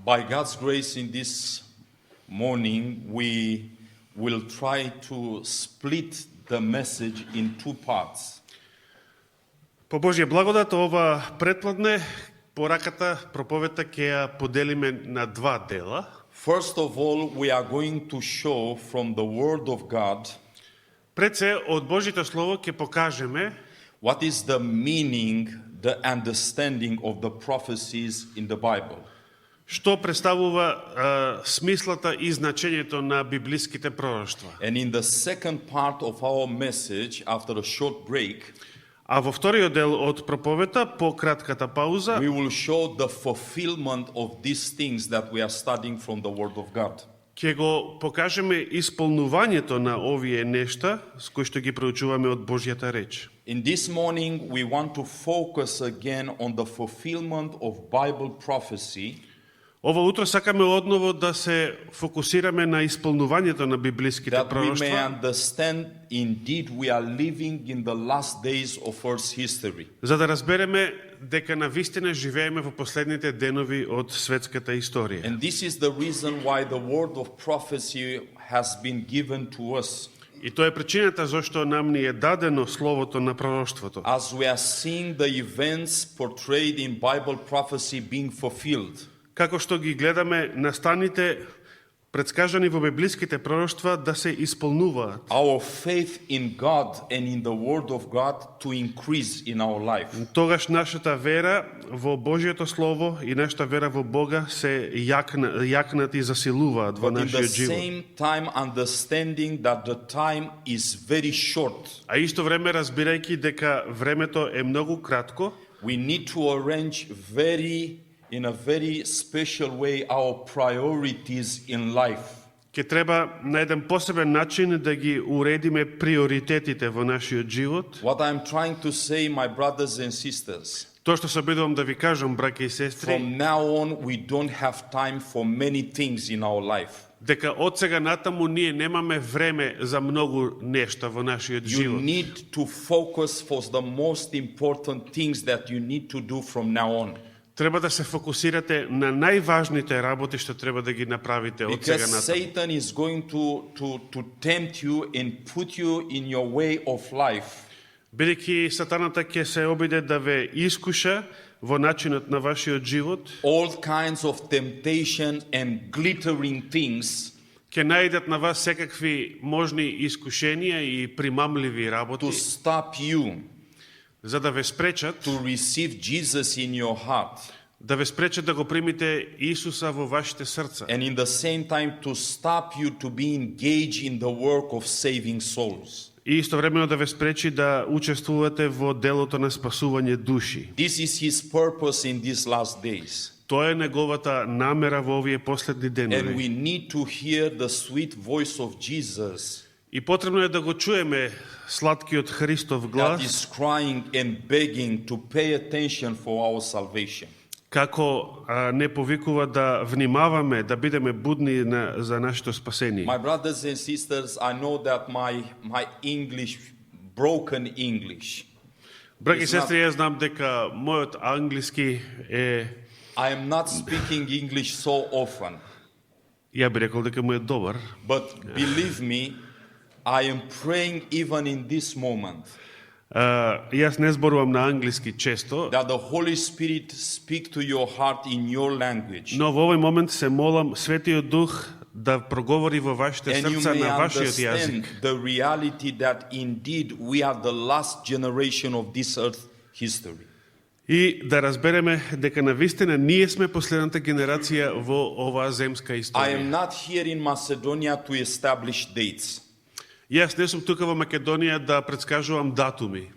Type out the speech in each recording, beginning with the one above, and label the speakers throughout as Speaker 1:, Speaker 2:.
Speaker 1: By God's grace in this morning, we will try to split the message in two parts.
Speaker 2: По Божја благодат, ова претпладне, пораката, проповедта ќе ја поделиме на два дела.
Speaker 1: First of all, we are going to show from the Word of God
Speaker 2: Пред се, од Божјето Слово ќе покажеме
Speaker 1: what is the meaning, the understanding of the prophecies in the Bible.
Speaker 2: што представува смислата и значењето на библиските пророштва.
Speaker 1: And in the second part of our message, after a short break,
Speaker 2: А во вториот дел од проповета, по кратката пауза,
Speaker 1: we will show the fulfillment of these things that we are studying from the Word of God.
Speaker 2: ќе го покажеме исполнувањето на овие нешта с кои што ги проучуваме од Божјата реч.
Speaker 1: In this morning, we want to focus again on the fulfillment of Bible prophecy.
Speaker 2: Ова утро сакаме одново да се фокусираме на исполнувањето на библиските
Speaker 1: That we may
Speaker 2: пророштва,
Speaker 1: understand indeed we are living in the last days of Earth's history.
Speaker 2: за да разбереме дека навистина живееме во последните денови од светската историја.
Speaker 1: And this is the reason why the word of prophecy has been given to us.
Speaker 2: И тоа е причината зашто нам ни е дадено словото на пророштвото.
Speaker 1: As we are seeing the events portrayed in Bible prophecy being fulfilled.
Speaker 2: Како што ги гледаме настаните предскажани во библиските пророштва да се исполнуваат.
Speaker 1: Our faith in God and in the word of God to increase in our life.
Speaker 2: Тогаш нашата вера во Божјото Слово и нашата вера во Бога се јакнат и засилуваат во
Speaker 1: But in the
Speaker 2: нашиот живот.
Speaker 1: same time understanding that the time is very short.
Speaker 2: А исто време разбирајќи дека времето е многу кратко,
Speaker 1: We need to arrange in a very special way our priorities in life.
Speaker 2: ќе треба на еден посебен начин да ги уредиме приоритетите во нашиот живот.
Speaker 1: What I'm trying to say, my brothers and sisters,
Speaker 2: Тоа што се обидувам да ви кажам, браќа и сестри,
Speaker 1: from now on we don't have time for many things in our life.
Speaker 2: дека од сега натаму ние немаме време за многу нешта во нашиот
Speaker 1: You
Speaker 2: живот.
Speaker 1: need to focus for the most important things that you need to do from now on.
Speaker 2: Треба да се фокусирате на најважните работи што треба да ги направите од сега
Speaker 1: Because
Speaker 2: натаму.
Speaker 1: Satan is going to tempt you and put you in your way of life.
Speaker 2: Бидејќи сатаната ќе се обиде да ве искуша во начинот на вашиот живот,
Speaker 1: All kinds of temptation and glittering things
Speaker 2: ќе најдат на вас секакви можни искушенија и примамливи работи,
Speaker 1: to stop you
Speaker 2: за да ве спречат,
Speaker 1: to receive Jesus in your heart.
Speaker 2: да ве спречат да го примите Исуса во вашите срца.
Speaker 1: And in the same time to stop you to be engaged in the work of saving souls.
Speaker 2: И истовремено да ве спречи да учествувате во делото на спасување души.
Speaker 1: This is his purpose in these last days.
Speaker 2: Тоа е неговата намера во овие последни
Speaker 1: And
Speaker 2: денови.
Speaker 1: we need to hear the sweet voice of Jesus
Speaker 2: И потребно е да го чуеме сладкиот Христов
Speaker 1: that
Speaker 2: глас,
Speaker 1: is crying and begging to pay attention for our salvation.
Speaker 2: како не повикува да внимаваме, да бидеме будни за нашето спасение.
Speaker 1: My brothers and sisters, I know that my English, broken English,
Speaker 2: Браќи и
Speaker 1: It's not-
Speaker 2: сестри, јас знам дека мојот англиски е,
Speaker 1: I am not speaking English so often,
Speaker 2: ја би рекол дека му е добар,
Speaker 1: but believe me, I am praying even in this moment
Speaker 2: јас не зборувам на англиски често,
Speaker 1: that the Holy Spirit speak to your heart in your language.
Speaker 2: но во овој момент се молам Светиот Дух да проговори во вашите
Speaker 1: And you
Speaker 2: срца
Speaker 1: may
Speaker 2: на вашиот
Speaker 1: understand
Speaker 2: јазик.
Speaker 1: the reality that indeed we are the last generation of this earth history.
Speaker 2: И да разбереме дека навистина ние сме последната генерација во оваа земска
Speaker 1: I
Speaker 2: историја.
Speaker 1: am not here in Macedonia to establish dates.
Speaker 2: Јас не сум тука во Македонија да предскажувам датуми.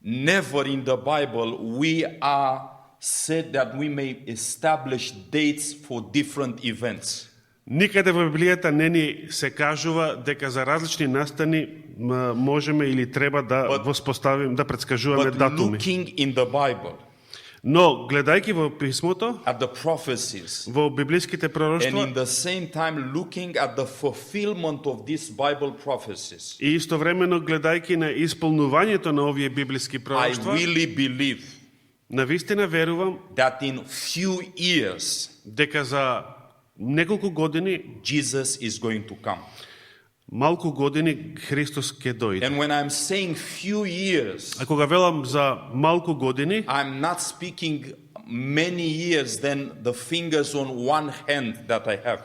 Speaker 1: Never in the Bible we are said that we may establish dates for different events.
Speaker 2: Никаде во Библијата не ни се кажува дека за различни настани можеме или треба да воспоставим, да предскажуваме
Speaker 1: But
Speaker 2: датуми.
Speaker 1: looking in the Bible
Speaker 2: Но гледајќи во писмото,
Speaker 1: at the prophecies,
Speaker 2: во библиските
Speaker 1: and
Speaker 2: пророштва
Speaker 1: in the same time looking at the fulfillment of these Bible prophecies,
Speaker 2: и истовремено гледајќи на исполнувањето на овие библиски
Speaker 1: I
Speaker 2: пророштва,
Speaker 1: really believe
Speaker 2: Навистина верувам
Speaker 1: that in few years
Speaker 2: дека за неколку години,
Speaker 1: Jesus is going to come.
Speaker 2: малку години Христос ќе дојде.
Speaker 1: And when I'm saying few years,
Speaker 2: А кога велам за малку години,
Speaker 1: I'm not speaking many years than the fingers on one hand that I have.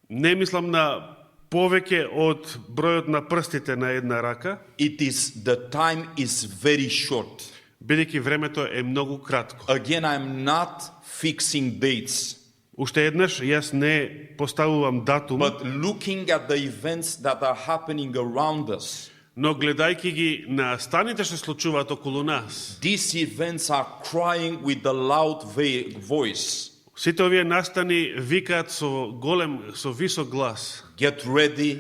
Speaker 2: не мислам на повеќе од бројот на прстите на една рака,
Speaker 1: The time is very short.
Speaker 2: бидејќи времето е многу кратко.
Speaker 1: Again, I'm not fixing dates,
Speaker 2: Уште еднаш, јас не поставувам датум,
Speaker 1: but looking at the events that are happening around us,
Speaker 2: но гледајќи ги на станите што случуваат околу нас,
Speaker 1: these events are crying with a loud voice.
Speaker 2: сите овие настани викаат со висок глас.
Speaker 1: Get ready,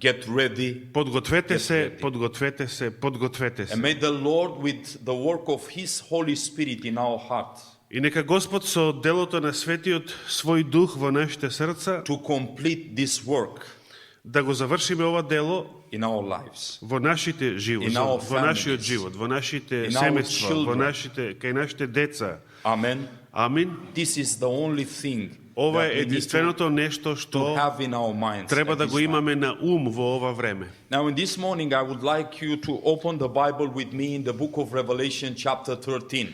Speaker 1: get ready.
Speaker 2: Подгответе се, подгответе се, подгответе се.
Speaker 1: And may the Lord, with the work of His Holy Spirit in our heart,
Speaker 2: И нека Господ со делото на Светиот свој дух во нашите срца
Speaker 1: to complete this work
Speaker 2: да го завршиме ова дело
Speaker 1: in our lives.
Speaker 2: во нашите животи,
Speaker 1: In our
Speaker 2: во нашиот
Speaker 1: families.
Speaker 2: живот, во нашите
Speaker 1: In our
Speaker 2: семејства, во
Speaker 1: children.
Speaker 2: нашите кај нашите деца.
Speaker 1: Amen.
Speaker 2: Амин.
Speaker 1: This is the only thing
Speaker 2: Ова
Speaker 1: that
Speaker 2: е
Speaker 1: we need to
Speaker 2: единственото нешто што
Speaker 1: have in our minds.
Speaker 2: треба
Speaker 1: at
Speaker 2: да
Speaker 1: this
Speaker 2: го
Speaker 1: time.
Speaker 2: имаме на ум во ова време.
Speaker 1: Now, in this morning, I would like you to open the Bible with me in the book of Revelation, chapter 13.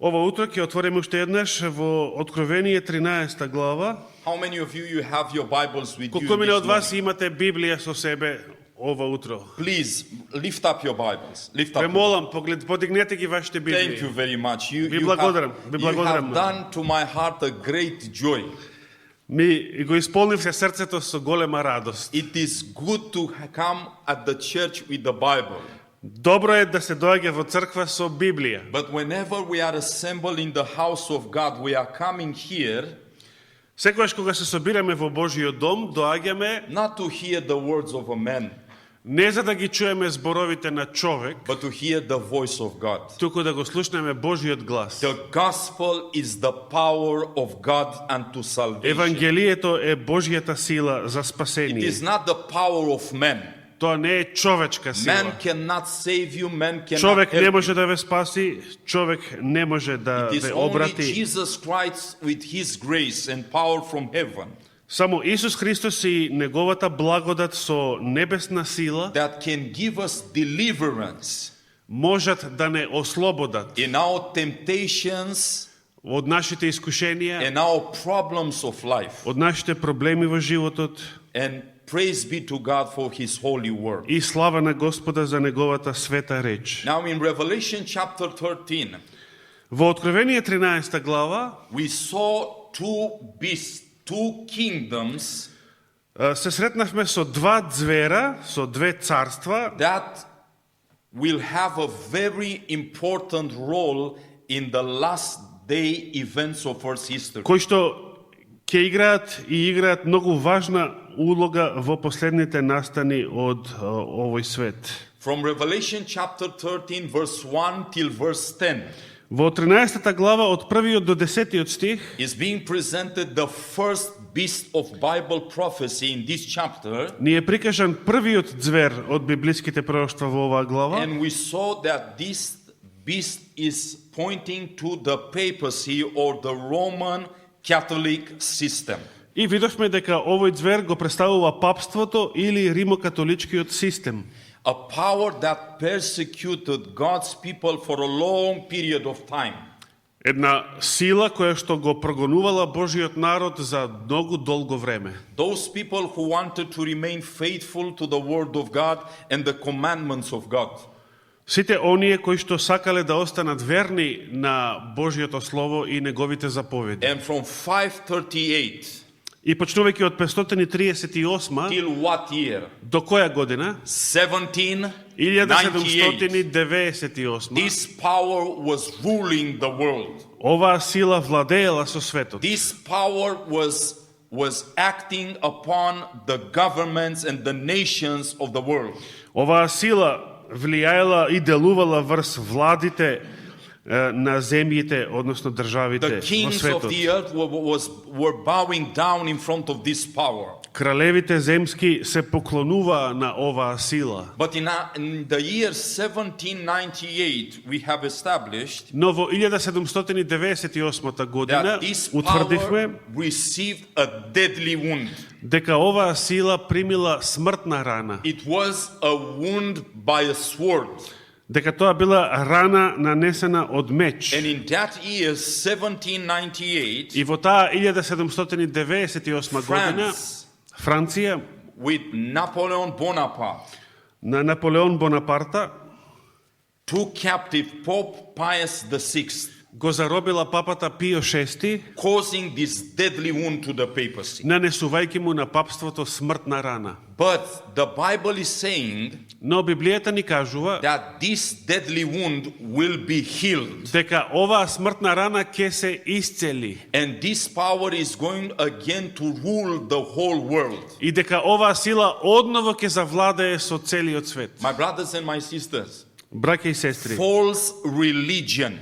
Speaker 2: Ова утро ќе отвориме уште еднаш во Откровение 13 глава.
Speaker 1: How many of you have your Bibles with you?
Speaker 2: Колку мина
Speaker 1: this
Speaker 2: од вас
Speaker 1: morning?
Speaker 2: имате Библија со себе ова утро?
Speaker 1: Please lift up your Bibles. Lift up.
Speaker 2: Ве молам, подигнете ги вашите
Speaker 1: Thank you
Speaker 2: Библии.
Speaker 1: very much. You
Speaker 2: Ви благодарам, ви
Speaker 1: you
Speaker 2: благодарам.
Speaker 1: have done to my heart a great joy.
Speaker 2: Ми го исполнив се срцето со голема радост.
Speaker 1: It is good to come at the church with the Bible.
Speaker 2: Добро е да се доаѓа во црква со Библија.
Speaker 1: But whenever we are assembled in the house of God, we are coming here
Speaker 2: Секогаш кога се собираме во Божиот дом, доаѓаме
Speaker 1: not to hear the words of a man,
Speaker 2: не за да ги чуеме зборовите на човек,
Speaker 1: but to hear the voice of God.
Speaker 2: туку да го слушнеме Божиот глас.
Speaker 1: The gospel is the power of God unto salvation.
Speaker 2: Евангелието е Божјата сила за
Speaker 1: It
Speaker 2: спасение.
Speaker 1: is not the power of man.
Speaker 2: Тоа не е човечка сила.
Speaker 1: Man cannot save you, man cannot
Speaker 2: Човек не
Speaker 1: help
Speaker 2: може да ве спаси, човек не може да
Speaker 1: you. It is
Speaker 2: ве
Speaker 1: only
Speaker 2: обрати.
Speaker 1: Jesus Christ with His grace and power from heaven
Speaker 2: Само Исус Христос и неговата благодат со небесна сила
Speaker 1: that can give us deliverance
Speaker 2: можат да не ослободат
Speaker 1: in our temptations
Speaker 2: од нашите искушенија,
Speaker 1: and our problems of life.
Speaker 2: од нашите проблеми во животот.
Speaker 1: And praise be to God for His holy word.
Speaker 2: И слава на Господа за неговата света реч.
Speaker 1: Now in Revelation chapter 13,
Speaker 2: Во Откровение 13 глава
Speaker 1: we saw two beasts, two kingdoms
Speaker 2: се сретнавме со два звера, со две царства,
Speaker 1: that will have a very important role in the last day events of Earth's history.
Speaker 2: кои што ќе играат и играат многу важна улога во последните настани од овој свет.
Speaker 1: From Revelation chapter 13 verse 1 till verse 10
Speaker 2: Во 13 глава од 1 до 10 стих
Speaker 1: is being presented the first beast of Bible prophecy in this chapter,
Speaker 2: ни е прикажан првиот звер од библиските пророштва во оваа глава.
Speaker 1: and we saw that this beast is pointing to the papacy or the Roman Catholic system.
Speaker 2: И видовме дека овој звер го представува папството или римокатоличкиот систем.
Speaker 1: A power that persecuted God's people for a long period of time.
Speaker 2: Една сила која што го прогонувала Божиот народ за многу долго време.
Speaker 1: Those people who wanted to remain faithful to the word of God and the commandments of God.
Speaker 2: Сите оние кои што сакале да останат верни на Божиото слово и неговите заповеди.
Speaker 1: And from 538
Speaker 2: И почнувајќи од 538
Speaker 1: till what year?
Speaker 2: до која година?
Speaker 1: 1798.
Speaker 2: 1798.
Speaker 1: This power was ruling the world.
Speaker 2: Оваа сила владеела со светот.
Speaker 1: This power was acting upon the governments and the nations of the world.
Speaker 2: Оваа сила влијаела и делувала врз владите на земјите, односно државите
Speaker 1: The
Speaker 2: во
Speaker 1: kings of
Speaker 2: светот.
Speaker 1: the earth were bowing down in front of this power.
Speaker 2: Кралевите земски се поклонуваа на оваа сила.
Speaker 1: But in the year 1798, we have established
Speaker 2: Но во 1798 година
Speaker 1: that this
Speaker 2: утврдивме
Speaker 1: power received a deadly wound.
Speaker 2: дека оваа сила примила смртна рана,
Speaker 1: It was a wound by a sword.
Speaker 2: дека тоа била рана нанесена од меч.
Speaker 1: And in that year, 1798,
Speaker 2: И во таа 1798 година
Speaker 1: France,
Speaker 2: Франција
Speaker 1: with Napoleon Bonaparte,
Speaker 2: на Наполеон Бонапарта
Speaker 1: took captive Pope Pius VI,
Speaker 2: го заробила папата Пио VI,
Speaker 1: causing this deadly wound to the papacy.
Speaker 2: нанесувајќи му на папството смртна рана.
Speaker 1: But the Bible is saying
Speaker 2: Но Библијата ни кажува
Speaker 1: that this deadly wound will be healed.
Speaker 2: дека оваа смртна рана ќе се исцели
Speaker 1: And this power is going again to rule the whole world.
Speaker 2: и дека оваа сила одново ќе завладее со целиот свет.
Speaker 1: My brothers and my sisters,
Speaker 2: Браќа и сестри,
Speaker 1: false religion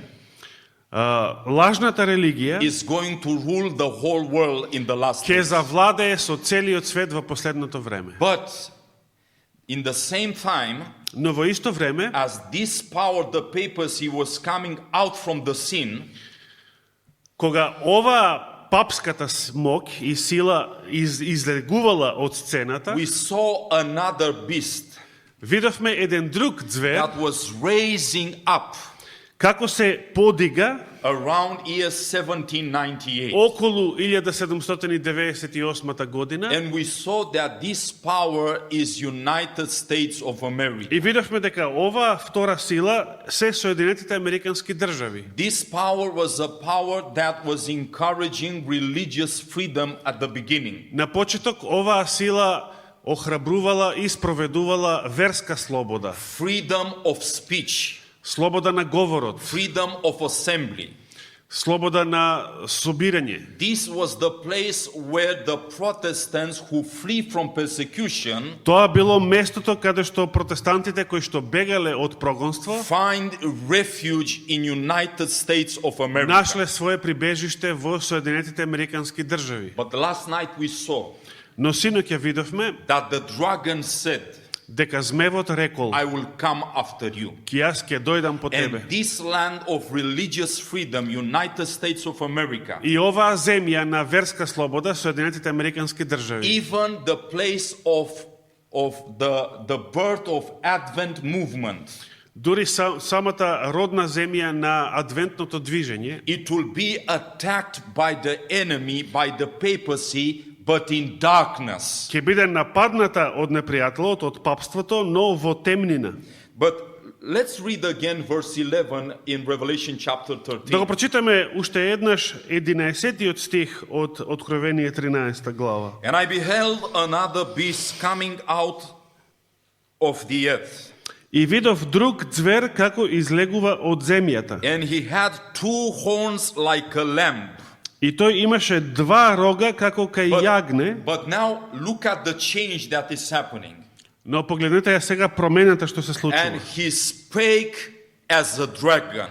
Speaker 2: лажната религија
Speaker 1: is going to rule the whole world in the last
Speaker 2: ќе
Speaker 1: days.
Speaker 2: завладее со целиот свет во последното време.
Speaker 1: But in the same time,
Speaker 2: Но во исто време,
Speaker 1: as this power, the papacy, was coming out from the scene,
Speaker 2: кога ова папската смок и сила излегувала од сцената,
Speaker 1: we saw another beast
Speaker 2: видовме еден друг звер
Speaker 1: that was raising up
Speaker 2: како се подига
Speaker 1: around year 1798.
Speaker 2: околу 1798 година.
Speaker 1: And we saw that this power is United States of America.
Speaker 2: И видовме дека оваа втора сила се Соединетите Американски држави.
Speaker 1: This power was a power that was encouraging religious freedom at the beginning.
Speaker 2: На почеток оваа сила охрабрувала и спроведувала верска слобода,
Speaker 1: Freedom of speech,
Speaker 2: слобода на говорот,
Speaker 1: freedom of assembly.
Speaker 2: слобода на собирање.
Speaker 1: This was the place where the Protestants who flee from persecution
Speaker 2: Тоа било местото каде што протестантите кои што бегале од прогонство
Speaker 1: find refuge in United States of America.
Speaker 2: нашле свое прибежиште во Соединетите Американски држави.
Speaker 1: But last night we saw
Speaker 2: Но синоќа видовме
Speaker 1: that the dragon said,
Speaker 2: дека змевот рекол:
Speaker 1: I will come after you.
Speaker 2: "Ки јас ќе дојдам по тебе."
Speaker 1: And this land of religious freedom, United States of America,
Speaker 2: И оваа земја на верска слобода, Соединетите Американски држави,
Speaker 1: even the place of the birth of Advent movement,
Speaker 2: дури самата родна земја на адвентното движење,
Speaker 1: it will be attacked by the enemy, by the papacy, but in darkness.
Speaker 2: ќе биде нападната од непријателот, од папството, но во темнина.
Speaker 1: But let's read again verse 11 in Revelation chapter
Speaker 2: Да го
Speaker 1: 13.
Speaker 2: прочитаме уште еднаш 11-тиот стих од Откровение 13 глава.
Speaker 1: And I beheld another beast coming out of the earth.
Speaker 2: И видов друг звер како излегува од земјата.
Speaker 1: And he had two horns like a lamb.
Speaker 2: И тој имаше два рога како кај јагне,
Speaker 1: But now look at the change that is happening.
Speaker 2: но погледнете ја сега промената што се
Speaker 1: And
Speaker 2: случува.
Speaker 1: he spake as a dragon.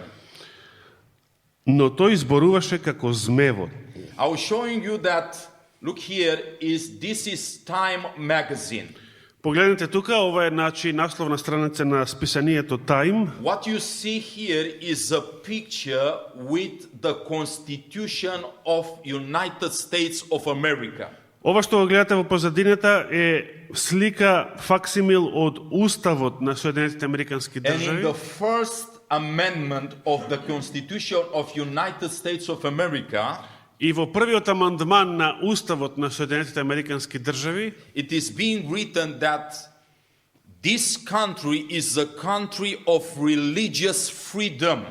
Speaker 2: Но тој зборуваше како змевот.
Speaker 1: I was showing you that, look here, this is Time magazine.
Speaker 2: Погледнете тука, ова е насловна страница на списанието Time.
Speaker 1: What you see here is a picture with the Constitution of United States of America.
Speaker 2: Ова што го гледате во позадината е слика факсимил од Уставот на Соединетите Американски
Speaker 1: And in
Speaker 2: држави.
Speaker 1: the first amendment of the Constitution of United States of America,
Speaker 2: И во првиот амандман на Уставот на Соединетите Американски држави
Speaker 1: it is being written that this country is a country of religious freedom.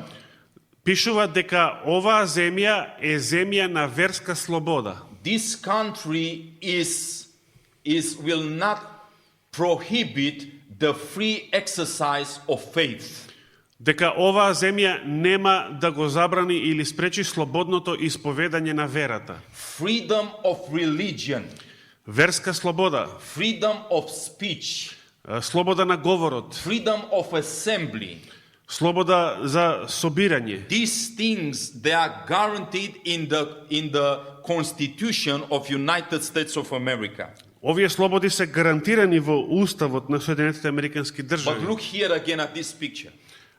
Speaker 2: пишува дека оваа земја е земја на верска слобода.
Speaker 1: This country will not prohibit the free exercise of faith.
Speaker 2: Дека оваа земја нема да го забрани или спречи слободното исповедање на верата.
Speaker 1: Freedom of religion,
Speaker 2: Верска слобода,
Speaker 1: freedom of speech,
Speaker 2: слобода на говорот,
Speaker 1: freedom of assembly,
Speaker 2: слобода за собирање.
Speaker 1: These things, they are guaranteed in the Constitution of United States of America.
Speaker 2: Овие слободи се гарантирани во уставот на Соединетите Американски
Speaker 1: But
Speaker 2: држави.
Speaker 1: look here again at this picture.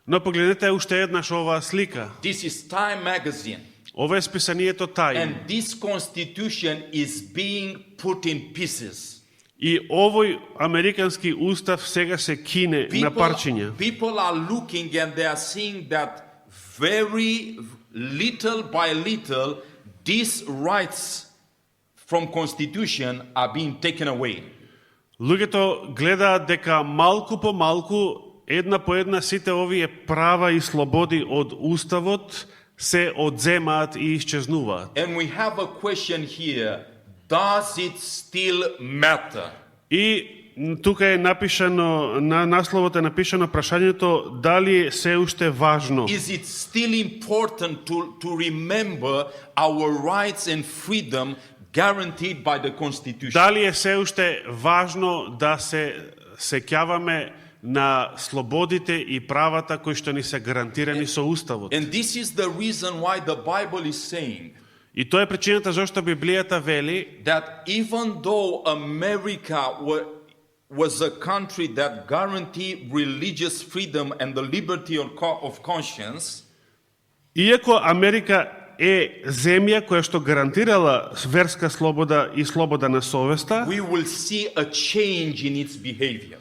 Speaker 2: Но погледнете уште еднаш оваа слика.
Speaker 1: This is Time magazine.
Speaker 2: Ова е списанието Time.
Speaker 1: And this constitution is being put in pieces.
Speaker 2: И овој американски устав сега се кине на парчиња.
Speaker 1: People are looking and they are seeing that very little by little these rights from constitution are being taken away.
Speaker 2: Луѓето гледаат дека малку по малку, една по една, сите овие права и слободи од уставот се одземаат и исчезнуваат.
Speaker 1: And we have a question here. Does it still matter?
Speaker 2: И тука е напишано, на насловот е напишано прашањето дали се уште важно.
Speaker 1: Is it still important to remember our rights and freedom guaranteed by the Constitution?
Speaker 2: Дали е се уште важно да се сеќаваме на слободите и правата кои што ни се гарантирани со уставот.
Speaker 1: And this is the reason why the Bible is saying
Speaker 2: И тоа е причината зашто Библијата вели
Speaker 1: that even though America was a country that guaranteed religious freedom and the liberty of conscience,
Speaker 2: иако Америка е земја која што гарантирала верска слобода и слобода на совеста,
Speaker 1: we will see a change in its behavior.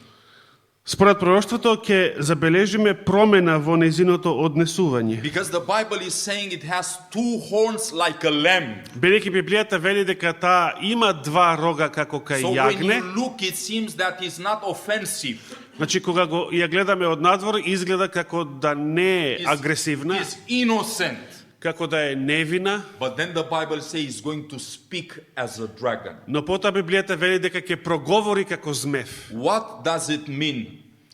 Speaker 2: според пророштвото ќе забележиме промена во нејзиното однесување.
Speaker 1: Because the Bible is saying it has two horns like a lamb.
Speaker 2: Бидејќи Библијата вели дека таа има два рога како кај
Speaker 1: So when
Speaker 2: јагне,
Speaker 1: you look, it seems that it's not offensive.
Speaker 2: значи кога го ја гледаме од надвор, изгледа како да не е агресивна,
Speaker 1: It's innocent.
Speaker 2: како да е невина,
Speaker 1: But then the Bible says it's going to speak as a dragon.
Speaker 2: но потоа Библијата вели дека ќе проговори како змев.
Speaker 1: What does it mean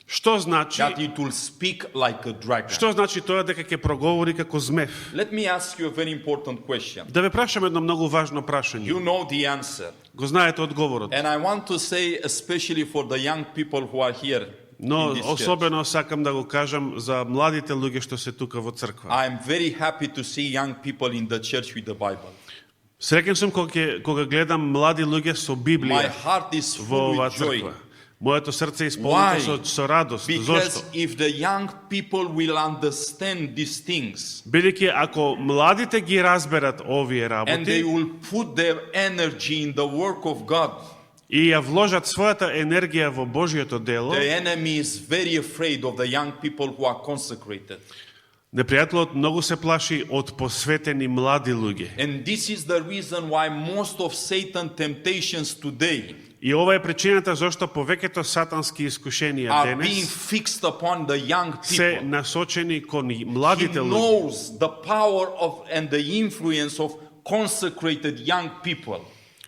Speaker 2: Што значи?
Speaker 1: that it will speak like a dragon?
Speaker 2: Што значи тоа дека ќе проговори како змев?
Speaker 1: Let me ask you a very important question.
Speaker 2: Да ве прашам едно многу важно прашање.
Speaker 1: You know the answer.
Speaker 2: Го знаете одговорот.
Speaker 1: And I want to say, especially for the young people who are here
Speaker 2: Но
Speaker 1: in this church,
Speaker 2: особено сакам да го кажам за младите луѓе што се тука во црква.
Speaker 1: I'm very happy to see young people in the church with the Bible.
Speaker 2: Среќен сум кога гледам млади луѓе со
Speaker 1: My
Speaker 2: Библија
Speaker 1: heart is
Speaker 2: во
Speaker 1: full
Speaker 2: оваа
Speaker 1: with joy.
Speaker 2: црква. Моето срце е исполнето со радост.
Speaker 1: Because
Speaker 2: Зошто?
Speaker 1: if the young people will understand these things
Speaker 2: Бидејќи ако младите ги разберат овие
Speaker 1: and they
Speaker 2: работи
Speaker 1: will put their energy in the work of God,
Speaker 2: и ја вложат својата енергија во Божјото дело,
Speaker 1: the enemy is very afraid of the young people who are consecrated.
Speaker 2: непријателот многу се плаши од посветени млади луѓе.
Speaker 1: And this is the reason why most of Satan's temptations today
Speaker 2: И ова е причината зашто повеќето сатански искушенија
Speaker 1: are being
Speaker 2: денес
Speaker 1: fixed upon the young
Speaker 2: се
Speaker 1: people.
Speaker 2: насочени кон
Speaker 1: He
Speaker 2: младите луѓе.
Speaker 1: knows the power of and the influence of consecrated young people.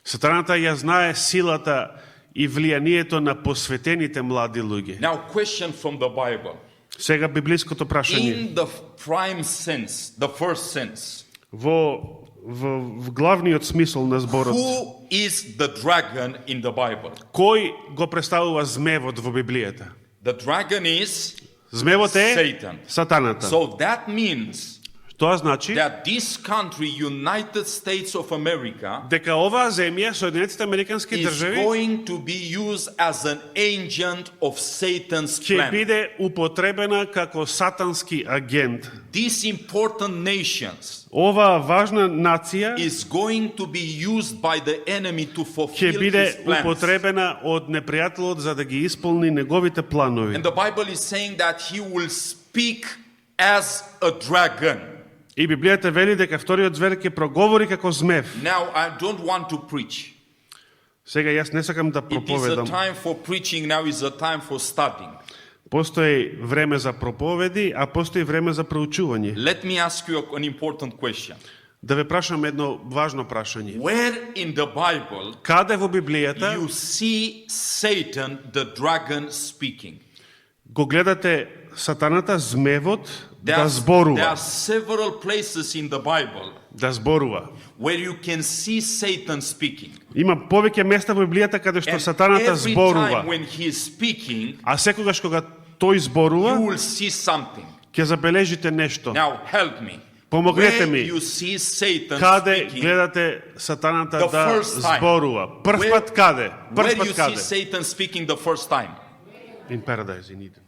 Speaker 2: Сатаната ја знае силата и влијанието на посветените млади луѓе.
Speaker 1: Now, question from the Bible.
Speaker 2: Сега библиското прашање.
Speaker 1: In the prime sense, the first sense,
Speaker 2: Во главниот смисол на зборот,
Speaker 1: who is the dragon in the Bible?
Speaker 2: кој го представува змевот во Библијата?
Speaker 1: The dragon is
Speaker 2: Змевот е
Speaker 1: Satan.
Speaker 2: сатаната.
Speaker 1: So that means
Speaker 2: Тоа значи
Speaker 1: that this country, United States of America,
Speaker 2: дека оваа земја, Соединетите Американски
Speaker 1: is
Speaker 2: држави,
Speaker 1: going to be used as an agent of Satan's
Speaker 2: ќе
Speaker 1: plan.
Speaker 2: биде употребена како сатански агент.
Speaker 1: These important nations
Speaker 2: Оваа важна нација
Speaker 1: is going to be used by the enemy to
Speaker 2: ќе
Speaker 1: fulfill his
Speaker 2: биде
Speaker 1: plans.
Speaker 2: употребена од непријателот за да ги исполни неговите планови.
Speaker 1: And the Bible is saying that he will speak as a dragon.
Speaker 2: И Библијата вели дека вториот звер ќе проговори како змев.
Speaker 1: Now, I don't want to preach.
Speaker 2: Сега јас не сакам да
Speaker 1: It is a
Speaker 2: проповедам.
Speaker 1: time for preaching, now is a time for studying.
Speaker 2: Постои време за проповеди, а постои време за проучување.
Speaker 1: Let me ask you an important question.
Speaker 2: Да ве прашам едно важно прашање.
Speaker 1: Where in the Bible
Speaker 2: Каде во Библијата
Speaker 1: you see Satan, the dragon, speaking?
Speaker 2: го гледате сатаната, змевот, да
Speaker 1: There are
Speaker 2: зборува,
Speaker 1: several places in the Bible
Speaker 2: да зборува.
Speaker 1: where you can see Satan speaking.
Speaker 2: Има повеќе места во Библијата каде што
Speaker 1: And
Speaker 2: сатаната
Speaker 1: every
Speaker 2: зборува.
Speaker 1: time when he is speaking,
Speaker 2: А секогаш кога тој
Speaker 1: you
Speaker 2: зборува,
Speaker 1: will see something.
Speaker 2: ќе забележите нешто.
Speaker 1: Now help me.
Speaker 2: Помогнете
Speaker 1: Where
Speaker 2: ми.
Speaker 1: you see Satan
Speaker 2: Каде
Speaker 1: speaking,
Speaker 2: гледате сатаната
Speaker 1: the
Speaker 2: да
Speaker 1: first time.
Speaker 2: зборува? Прв
Speaker 1: Where-
Speaker 2: пат каде? Прв
Speaker 1: where
Speaker 2: пат
Speaker 1: you see
Speaker 2: каде?
Speaker 1: Satan speaking the first time?
Speaker 2: In paradise, in Eden.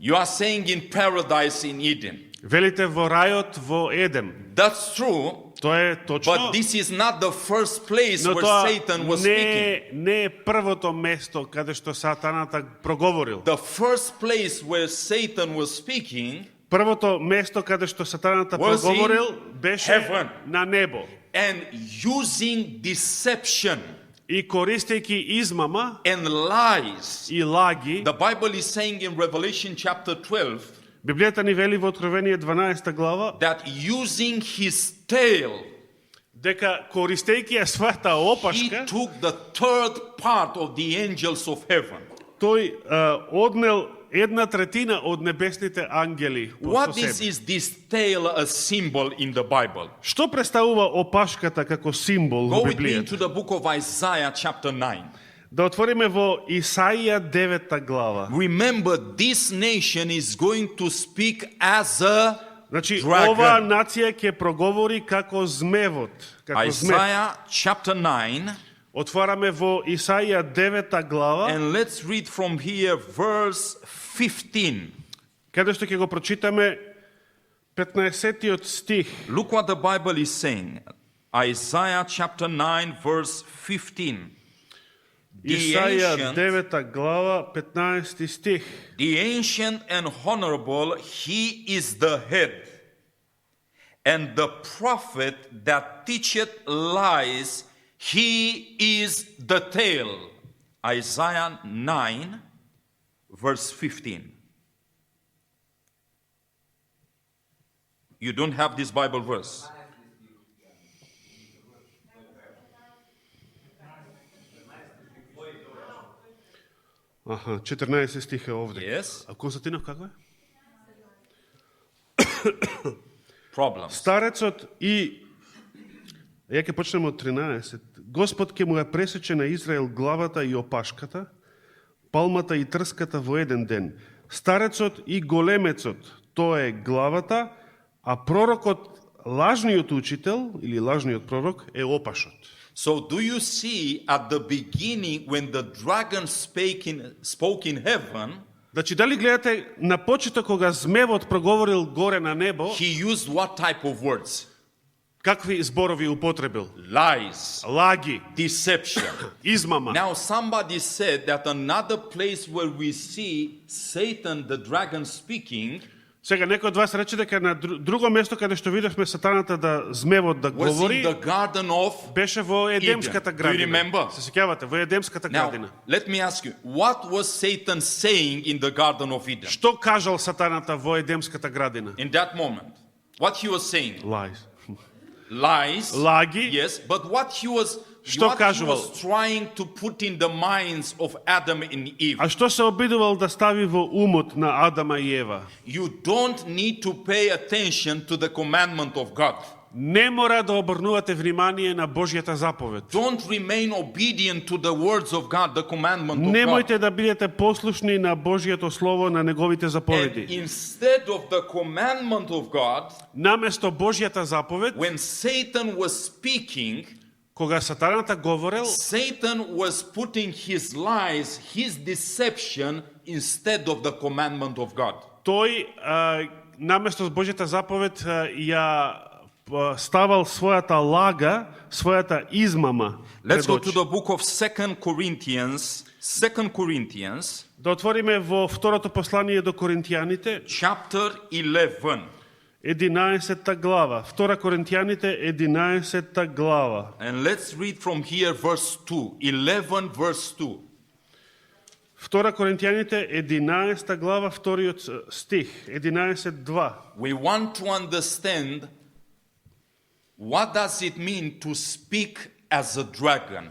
Speaker 1: You are saying in paradise in Eden.
Speaker 2: Велите во рајот во Едем.
Speaker 1: That's true,
Speaker 2: Тоа е точно.
Speaker 1: but this is not the first place
Speaker 2: Но
Speaker 1: where
Speaker 2: тоа
Speaker 1: Satan was speaking.
Speaker 2: не е првото место каде што сатаната проговорил.
Speaker 1: The first place where Satan was speaking,
Speaker 2: Првото место каде што сатаната
Speaker 1: Was in
Speaker 2: проговорил беше
Speaker 1: heaven.
Speaker 2: на небо.
Speaker 1: and using deception
Speaker 2: И користејќи измама
Speaker 1: and lies.
Speaker 2: и лаги,
Speaker 1: The Bible is saying in Revelation chapter 12
Speaker 2: Библијата ни вели во Откровение 12 глава
Speaker 1: that using his tail,
Speaker 2: дека користејќи ја својата
Speaker 1: he
Speaker 2: опашка,
Speaker 1: took the third part of the angels of heaven.
Speaker 2: тој однел 1/3 од небесните ангели по
Speaker 1: What
Speaker 2: себе.
Speaker 1: is this tail a symbol in the Bible?
Speaker 2: Што представува опашката како символ во
Speaker 1: Go with me
Speaker 2: Библијата?
Speaker 1: into the book of Isaiah chapter 9.
Speaker 2: Да отвориме во Исаија 9 глава.
Speaker 1: Remember, this nation is going to speak as a
Speaker 2: Значи,
Speaker 1: dragon.
Speaker 2: оваа нација ќе проговори како змевот, како змев.
Speaker 1: Isaiah chapter 9,
Speaker 2: Отвараме во Исаија 9 глава,
Speaker 1: and let's read from here verse 15.
Speaker 2: каде што ќе го прочитаме 15-тиот стих.
Speaker 1: Look what the Bible is saying. Isaiah chapter 9, verse 15. The
Speaker 2: Исаија
Speaker 1: ancient,
Speaker 2: 9 глава, 15 стих.
Speaker 1: the ancient and honorable, he is the head. And the prophet that teacheth lies, he is the tail. Isaiah 9, verse 15. You don't have this Bible verse.
Speaker 2: Аха, 14 стих е овде.
Speaker 1: Yes.
Speaker 2: А Константинов како е?
Speaker 1: Problems.
Speaker 2: Старецот и ја ќе почнеме од 13. Господ ќе му ја пресече на Израел главата и опашката, палмата и трската во еден ден. Старецот и големецот, тоа е главата, а пророкот, лажниот учител или лажниот пророк е опашот.
Speaker 1: So do you see at the beginning when the dragon spoke in heaven,
Speaker 2: Значи, дали гледате на почеток кога змевот проговорил горе на небо,
Speaker 1: he used what type of words?
Speaker 2: какви зборови употребил?
Speaker 1: Lies,
Speaker 2: Лаги,
Speaker 1: deception.
Speaker 2: измама.
Speaker 1: Now somebody said that another place where we see Satan, the dragon, speaking
Speaker 2: Сега некој од вас рече дека на друго место каде што видевме сатаната да змевот да
Speaker 1: was in
Speaker 2: говори,
Speaker 1: the garden of
Speaker 2: беше во Едемската
Speaker 1: Eden. Do you
Speaker 2: градина.
Speaker 1: remember?
Speaker 2: Се сеќавате, во Едемската градина.
Speaker 1: Now, let me ask you, what was Satan saying in the Garden of Eden?
Speaker 2: Што кажал сатаната во Едемската градина?
Speaker 1: In that moment, what he was saying?
Speaker 2: Lies.
Speaker 1: Lies.
Speaker 2: Лаги.
Speaker 1: Yes, but what he was
Speaker 2: Што кажувал?
Speaker 1: trying to put in the minds of Adam and Eve.
Speaker 2: А што се обидувал да стави во умот на Адама и Ева?
Speaker 1: You don't need to pay attention to the commandment of God.
Speaker 2: Не мора да обрнувате внимание на Божјата заповед.
Speaker 1: Don't remain obedient to the words of God, the commandment of God.
Speaker 2: Немојте да бидете послушни на Божјото слово, на неговите
Speaker 1: And
Speaker 2: заповеди.
Speaker 1: instead of the commandment of God,
Speaker 2: Наместо Божјата заповед,
Speaker 1: when Satan was speaking,
Speaker 2: кога сатаната говорел,
Speaker 1: Satan was putting his lies, his deception instead of the commandment of God.
Speaker 2: тој наместо Божјата заповед ја ставал својата лага, својата измама.
Speaker 1: Let's
Speaker 2: пред
Speaker 1: go
Speaker 2: очи.
Speaker 1: to the book of 2 Corinthians, 2 Corinthians,
Speaker 2: Да отвориме во второто послание до Коринтијаните,
Speaker 1: chapter 11.
Speaker 2: 11 глава. 2 Коринтијаните, 11 глава.
Speaker 1: And let's read from here verse 2. 11 verse 2.
Speaker 2: 2 Коринтијаните, 11 глава, вториот стих, 11.2.
Speaker 1: We want to understand what does it mean to speak as a dragon.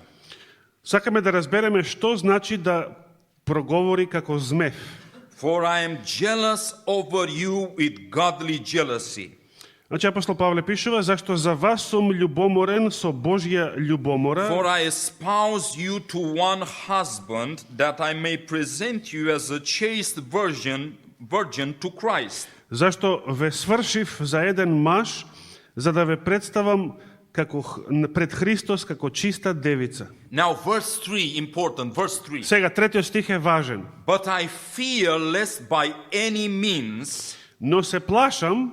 Speaker 2: Сакаме да разбереме што значи да проговори како змев.
Speaker 1: For I am jealous over you with godly jealousy.
Speaker 2: Значи апостол Павле пишува, зашто за вас сум љубоморен со Божја љубомора,
Speaker 1: For I espouse you to one husband, that I may present you as a chaste virgin to Christ.
Speaker 2: Зашто ве свршив за еден маж, за да ве представам пред Христос како чиста девица.
Speaker 1: Now verse 3, important, verse 3.
Speaker 2: Сега, третиот стих е важен.
Speaker 1: But I fear lest by any means,
Speaker 2: Но се плашам,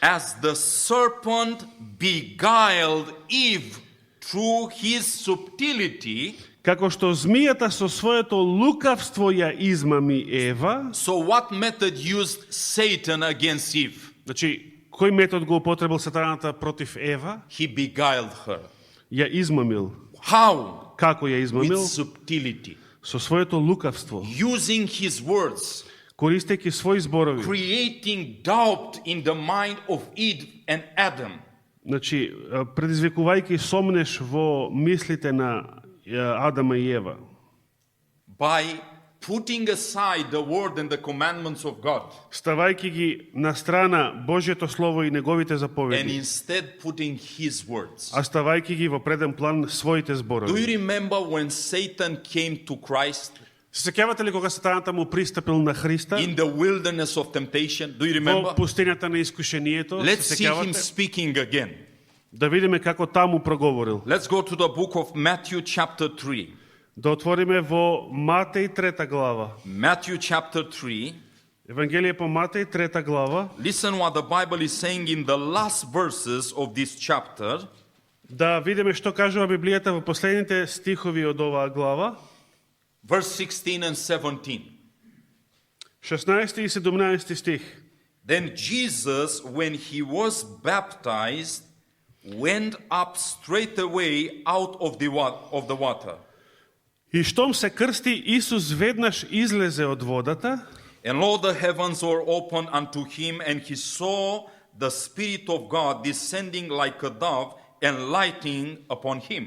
Speaker 1: as the serpent beguiled Eve through his subtlety.
Speaker 2: како што змијата со своето лукавство ја измами Ева.
Speaker 1: So what method used Satan against Eve?
Speaker 2: Значи, кој метод го употребил сатаната против Ева?
Speaker 1: He beguiled her.
Speaker 2: Ја измамил.
Speaker 1: How?
Speaker 2: Како ја
Speaker 1: With
Speaker 2: измамил?
Speaker 1: subtlety.
Speaker 2: Со своето лукавство,
Speaker 1: Using his words,
Speaker 2: користејќи своји зборови.
Speaker 1: creating doubt in the mind of Eve and Adam.
Speaker 2: Значи, предизвикувајќи сомнеш во мислите на Адама и Ева.
Speaker 1: By putting aside the word and the commandments of God
Speaker 2: Ставајќи ги на страна Божјето Слово и неговите
Speaker 1: and
Speaker 2: заповеди,
Speaker 1: instead putting his words.
Speaker 2: а ставајќи ги во преден план своите
Speaker 1: Do you
Speaker 2: зборови.
Speaker 1: remember when Satan came to Christ
Speaker 2: Се сеќавате ли кога сатаната му пристапил на Христа
Speaker 1: in the wilderness of temptation? Do you remember?
Speaker 2: во пустињата на искушението?
Speaker 1: Let's
Speaker 2: Се
Speaker 1: see him
Speaker 2: сеќавате?
Speaker 1: speaking again.
Speaker 2: Да видиме како таму проговорил.
Speaker 1: Let's go to the book of Matthew chapter 3.
Speaker 2: Да отвориме во Матеј 3 глава.
Speaker 1: Matthew chapter 3.
Speaker 2: Евангелие по Матеј 3 глава.
Speaker 1: Listen what the Bible is saying in the last verses of this chapter.
Speaker 2: Да видиме што кажува Библијата во последните стихови од оваа глава.
Speaker 1: Verse 16 and 17.
Speaker 2: 16 и 17 стих.
Speaker 1: Then Jesus, when he was baptized, went up straightway out of the water.
Speaker 2: И штом се крсти, Исус веднаш излезе од водата,
Speaker 1: And lo, the heavens were opened unto him, and he saw the Spirit of God descending like a dove and lighting upon him.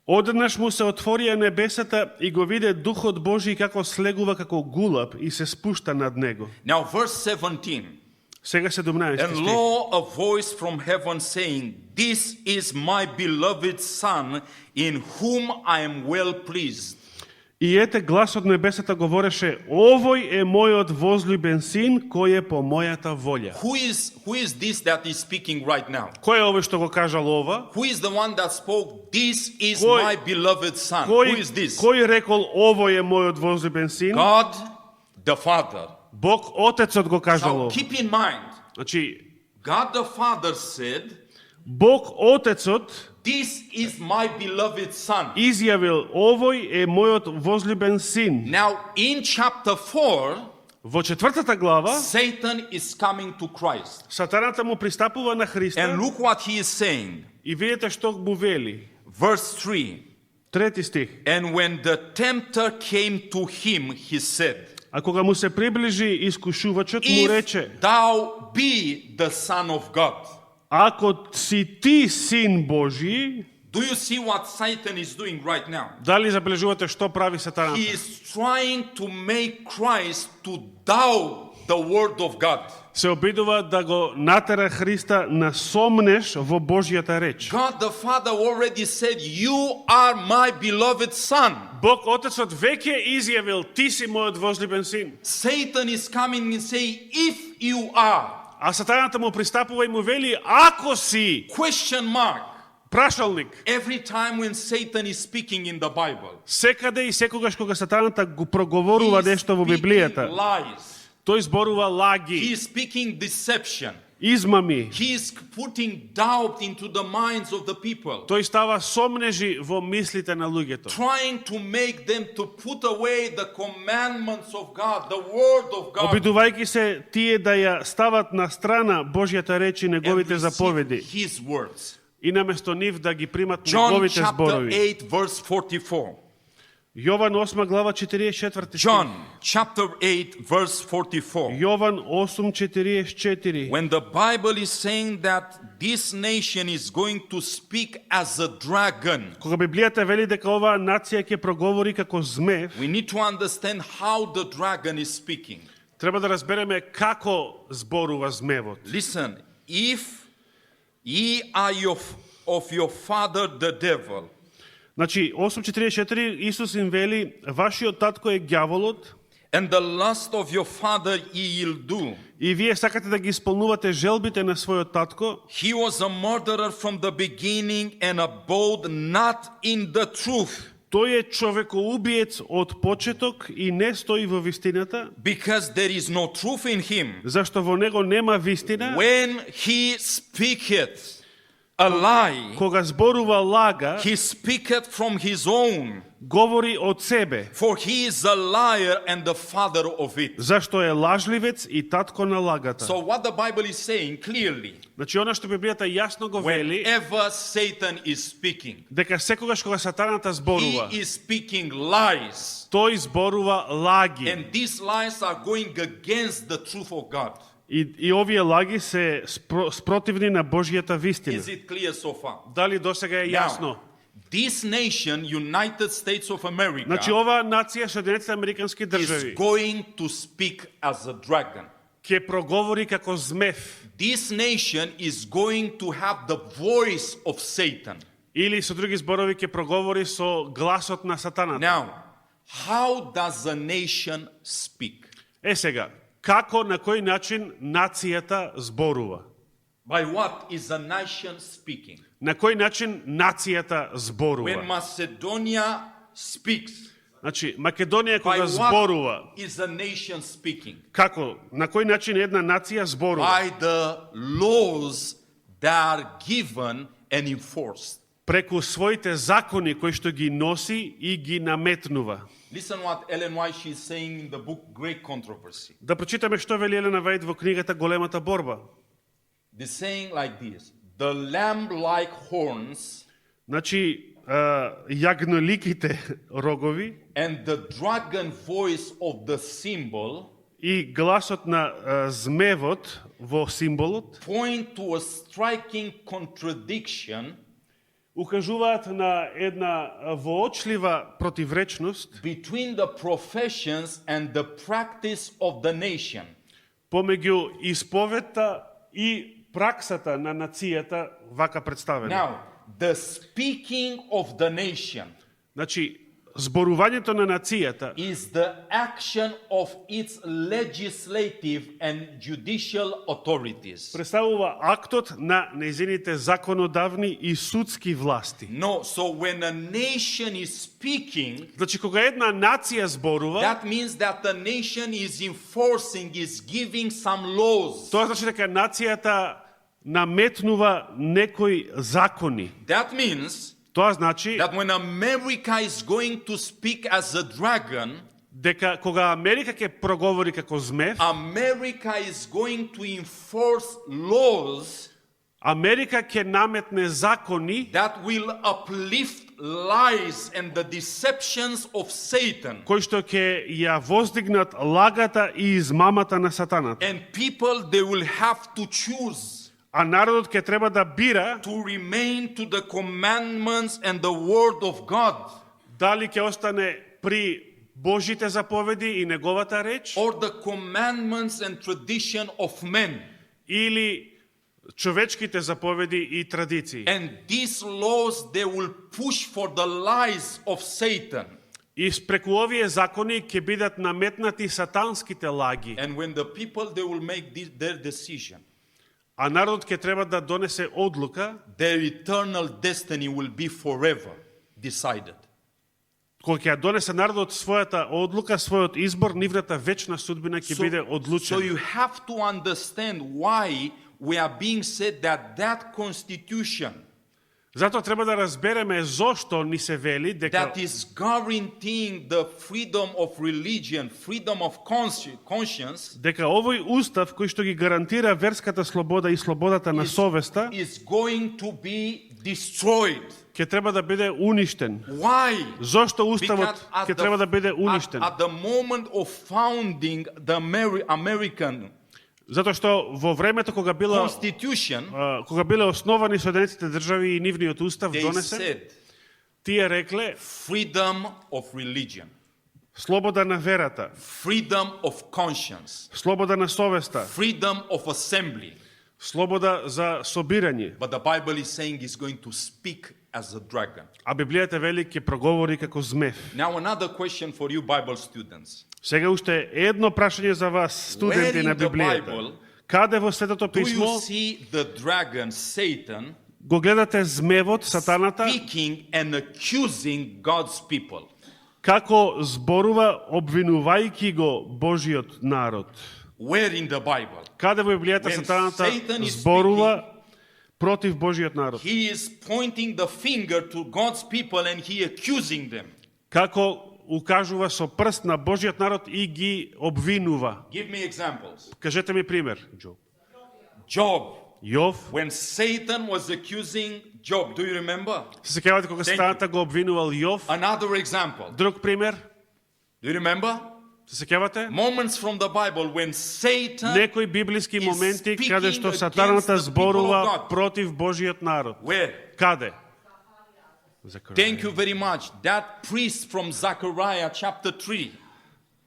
Speaker 2: одеднаш му се отворија небесата и го виде Духот Божи како слегува како гулаб и се спушта над него.
Speaker 1: Now, verse 17.
Speaker 2: Сега 17
Speaker 1: And
Speaker 2: стих.
Speaker 1: lo, a voice from heaven saying, This is my beloved Son, in whom I am well pleased.
Speaker 2: И ете глас од небесата говореше: Овој е мојот возлюбен син, кој е по мојата волја.
Speaker 1: Who is this that is speaking right now?
Speaker 2: Кој е овој што го кажал ова?
Speaker 1: Who is the one that spoke, This is
Speaker 2: Кој-
Speaker 1: my beloved Son? Who is this?
Speaker 2: Кој рекол овој е мојот возлюбен син?
Speaker 1: God the Father.
Speaker 2: Бог Отецот го кажал
Speaker 1: Now
Speaker 2: ова.
Speaker 1: keep in mind,
Speaker 2: Значи,
Speaker 1: God the Father said,
Speaker 2: Бог Отецот
Speaker 1: This is my beloved Son.
Speaker 2: изјавил: Овој е мојот возлюбен син.
Speaker 1: Now in chapter 4,
Speaker 2: Во 4 глава,
Speaker 1: Satan is coming to Christ.
Speaker 2: сатаната му пристапува на Христа
Speaker 1: And look what he is saying.
Speaker 2: и видите што му вели.
Speaker 1: Verse 3.
Speaker 2: Трети стих.
Speaker 1: And when the tempter came to him, he said,
Speaker 2: А кога му се приближи искушувачот, му рече:
Speaker 1: If thou be the Son of God.
Speaker 2: Ако си ти син Божи,
Speaker 1: Do you see what Satan is doing right now?
Speaker 2: дали забележувате што прави сатаната?
Speaker 1: He is trying to make Christ to doubt the word of God.
Speaker 2: Се обидува да го натера Христа на сомнеш во Божјата реч.
Speaker 1: God the Father already said, You are my beloved Son.
Speaker 2: Бог Отецот веќе изјавил: Ти си мојот возлюбен син.
Speaker 1: Satan is coming and saying, If you are,
Speaker 2: А сатаната му пристапува и му вели: Ако си,
Speaker 1: question mark.
Speaker 2: прашалник.
Speaker 1: Every time when Satan is speaking in the Bible,
Speaker 2: Секаде и секогаш кога сатаната го проговорува
Speaker 1: he is
Speaker 2: нешто во
Speaker 1: speaking
Speaker 2: Библијата,
Speaker 1: lies.
Speaker 2: тој зборува
Speaker 1: He
Speaker 2: лаги,
Speaker 1: is speaking deception.
Speaker 2: измами.
Speaker 1: He is putting doubt into the minds of the people,
Speaker 2: Тој става сомнежи во мислите на луѓето.
Speaker 1: trying to make them to put away the commandments of God, the word of God,
Speaker 2: Обидувајќи се тие да ја стават на страна Божјата реч и
Speaker 1: and
Speaker 2: неговите
Speaker 1: receive
Speaker 2: заповеди
Speaker 1: His words.
Speaker 2: и наместо нив да ги примат
Speaker 1: John
Speaker 2: неговите
Speaker 1: chapter
Speaker 2: зборови.
Speaker 1: 8, verse 44.
Speaker 2: Јован 8 глава 44 стих.
Speaker 1: John chapter 8, verse 44.
Speaker 2: Јован 8:44.
Speaker 1: When the Bible is saying that this nation is going to speak as a dragon,
Speaker 2: Кога Библијата вели дека оваа нација ќе проговори како змев,
Speaker 1: we need to understand how the dragon is speaking.
Speaker 2: треба да разбереме како зборува змевот.
Speaker 1: Listen, if ye are of your father the devil,
Speaker 2: Значи 8:44 Исус им вели: Вашиот татко е ѓаволот,
Speaker 1: and the lust of your father ye will do.
Speaker 2: И вие сакате да ги исполнувате желбите на својот татко.
Speaker 1: He was a murderer from the beginning and abode not in the truth,
Speaker 2: Тој е човекоубиец од почеток и не стои во вистината,
Speaker 1: because there is no truth in him.
Speaker 2: зашто во него нема вистина.
Speaker 1: When he speaketh a lie,
Speaker 2: Кога зборува лага,
Speaker 1: he speaketh from his own,
Speaker 2: говори од себе,
Speaker 1: for he is a liar and the father of it.
Speaker 2: зашто е лажливец и татко на лагата.
Speaker 1: So what the Bible is saying clearly,
Speaker 2: Значи, она што Библијата јасно го вели,
Speaker 1: whenever Satan is speaking,
Speaker 2: дека секогаш кога сатаната зборува,
Speaker 1: he is speaking lies.
Speaker 2: тој зборува лаги.
Speaker 1: And these lies are going against the truth of God.
Speaker 2: И овие лаги се спротивни на Божјата вистина.
Speaker 1: Is it clear so far?
Speaker 2: Дали досега е јасно?
Speaker 1: Now, this nation, United States of America,
Speaker 2: Значи, ова нација, Соединетите американски
Speaker 1: is
Speaker 2: држави,
Speaker 1: going to speak as a dragon.
Speaker 2: ќе проговори како змев.
Speaker 1: This nation is going to have the voice of Satan.
Speaker 2: Или со други зборови ќе проговори со гласот на сатаната.
Speaker 1: Now, how does a nation speak?
Speaker 2: Е сега, како, на кој начин нацијата зборува?
Speaker 1: By what is a nation speaking?
Speaker 2: На кој начин нацијата
Speaker 1: When
Speaker 2: зборува?
Speaker 1: Macedonia speaks,
Speaker 2: Значи, Македонија
Speaker 1: by
Speaker 2: кога зборува,
Speaker 1: what is a nation speaking?
Speaker 2: како, на кој начин една нација зборува?
Speaker 1: By the laws that are given and enforced.
Speaker 2: Преку своите закони кои што ги носи и ги наметнува.
Speaker 1: Listen what Ellen White she is saying in the book Great Controversy.
Speaker 2: Да прочитаме што вели Елена Вајд во книгата Големата борба.
Speaker 1: They're saying like this: the lamb-like horns
Speaker 2: Значи, јагноликите рогови
Speaker 1: and the dragon voice of the symbol
Speaker 2: и гласот на змевот во символот
Speaker 1: point to a striking contradiction
Speaker 2: укажуваат на една воочлива противречност
Speaker 1: between the professions and the practice of the nation.
Speaker 2: помеѓу исповедта и праксата на нацијата вака представена.
Speaker 1: Now, the speaking of the nation
Speaker 2: Значи, зборувањето на нацијата
Speaker 1: is the action of its legislative and judicial authorities.
Speaker 2: представува актот на нејзините законодавни и судски власти.
Speaker 1: No, so when a nation is speaking,
Speaker 2: Значи, кога една нација зборува,
Speaker 1: that means that the nation is enforcing, is giving some laws.
Speaker 2: тоа значи дека нацијата наметнува некои закони.
Speaker 1: That means
Speaker 2: Тоа значи
Speaker 1: that when America is going to speak as a dragon,
Speaker 2: дека кога Америка ќе проговори како змев,
Speaker 1: America is going to enforce laws
Speaker 2: Америка ќе наметне закони
Speaker 1: that will uplift lies and the deceptions of Satan.
Speaker 2: кои што ќе ја воздигнат лагата и измамата на сатаната.
Speaker 1: And people, they will have to choose
Speaker 2: А народот ќе треба да бира
Speaker 1: to remain to the commandments and the word of God,
Speaker 2: дали ќе остане при Божите заповеди и неговата реч
Speaker 1: or the commandments and tradition of men.
Speaker 2: или човечките заповеди и традиции.
Speaker 1: And these laws, they will push for the lies of Satan.
Speaker 2: И преку овие закони ќе бидат наметнати сатанските лаги.
Speaker 1: And when the people, they will make their decision,
Speaker 2: А народот ќе треба да донесе одлука,
Speaker 1: their eternal destiny will be forever decided.
Speaker 2: кога ќе ја донесе народот својата одлука, својот избор, нивната вечна судбина ќе биде
Speaker 1: So
Speaker 2: одлучена.
Speaker 1: you have to understand why we are being said that constitution
Speaker 2: Затоа треба да разбереме зошто ни се вели дека
Speaker 1: that is guaranteeing the freedom of religion, freedom of conscience,
Speaker 2: дека овој устав кој што ги гарантира верската слобода и слободата на совеста
Speaker 1: is going to be destroyed.
Speaker 2: ќе треба да биде уништен.
Speaker 1: Why?
Speaker 2: Зошто уставот
Speaker 1: Because
Speaker 2: ќе треба да биде уништен?
Speaker 1: at the moment of founding the American
Speaker 2: Затоа што во времето кога
Speaker 1: Constitution,
Speaker 2: биле основани Соединетите држави и нивниот устав
Speaker 1: they
Speaker 2: донесен,
Speaker 1: said
Speaker 2: тие рекле
Speaker 1: freedom of religion,
Speaker 2: слобода на верата,
Speaker 1: freedom of conscience,
Speaker 2: слобода на совеста,
Speaker 1: freedom of assembly.
Speaker 2: слобода за собирање.
Speaker 1: But the Bible is saying is going to speak as a dragon.
Speaker 2: А Библијата вели ќе проговори како змев.
Speaker 1: Now another question for you Bible students.
Speaker 2: Сега уште едно прашање за вас, студенти
Speaker 1: Where
Speaker 2: на
Speaker 1: in the
Speaker 2: Библијата.
Speaker 1: Bible
Speaker 2: Каде во Светото
Speaker 1: Do you
Speaker 2: писмо
Speaker 1: see the dragon, Satan,
Speaker 2: го гледате змевот, сатаната,
Speaker 1: speaking and accusing God's people?
Speaker 2: како зборува обвинувајќи го Божиот народ?
Speaker 1: Where in the Bible?
Speaker 2: Каде во Библијата
Speaker 1: When
Speaker 2: сатаната
Speaker 1: Satan is
Speaker 2: зборува против Божиот народ?
Speaker 1: He is pointing the finger to God's people and he accusing them.
Speaker 2: Како укажува со прст на Божиот народ и ги обвинува.
Speaker 1: Give me examples.
Speaker 2: Кажете ми пример.
Speaker 1: Job.
Speaker 2: Јов.
Speaker 1: When Satan was accusing Job, do you remember?
Speaker 2: Се сеќавате кога
Speaker 1: Thank
Speaker 2: сатаната го обвинувал Јов?
Speaker 1: Another example.
Speaker 2: Друг пример.
Speaker 1: Do you remember?
Speaker 2: Се сеќавате?
Speaker 1: Moments from the Bible when Satan,
Speaker 2: Некои библиски
Speaker 1: is
Speaker 2: моменти
Speaker 1: speaking
Speaker 2: каде што
Speaker 1: against
Speaker 2: сатаната
Speaker 1: the people of
Speaker 2: зборува
Speaker 1: God.
Speaker 2: против Божиот народ.
Speaker 1: where?
Speaker 2: Каде?
Speaker 1: Thank you very much. That priest from Zechariah chapter 3.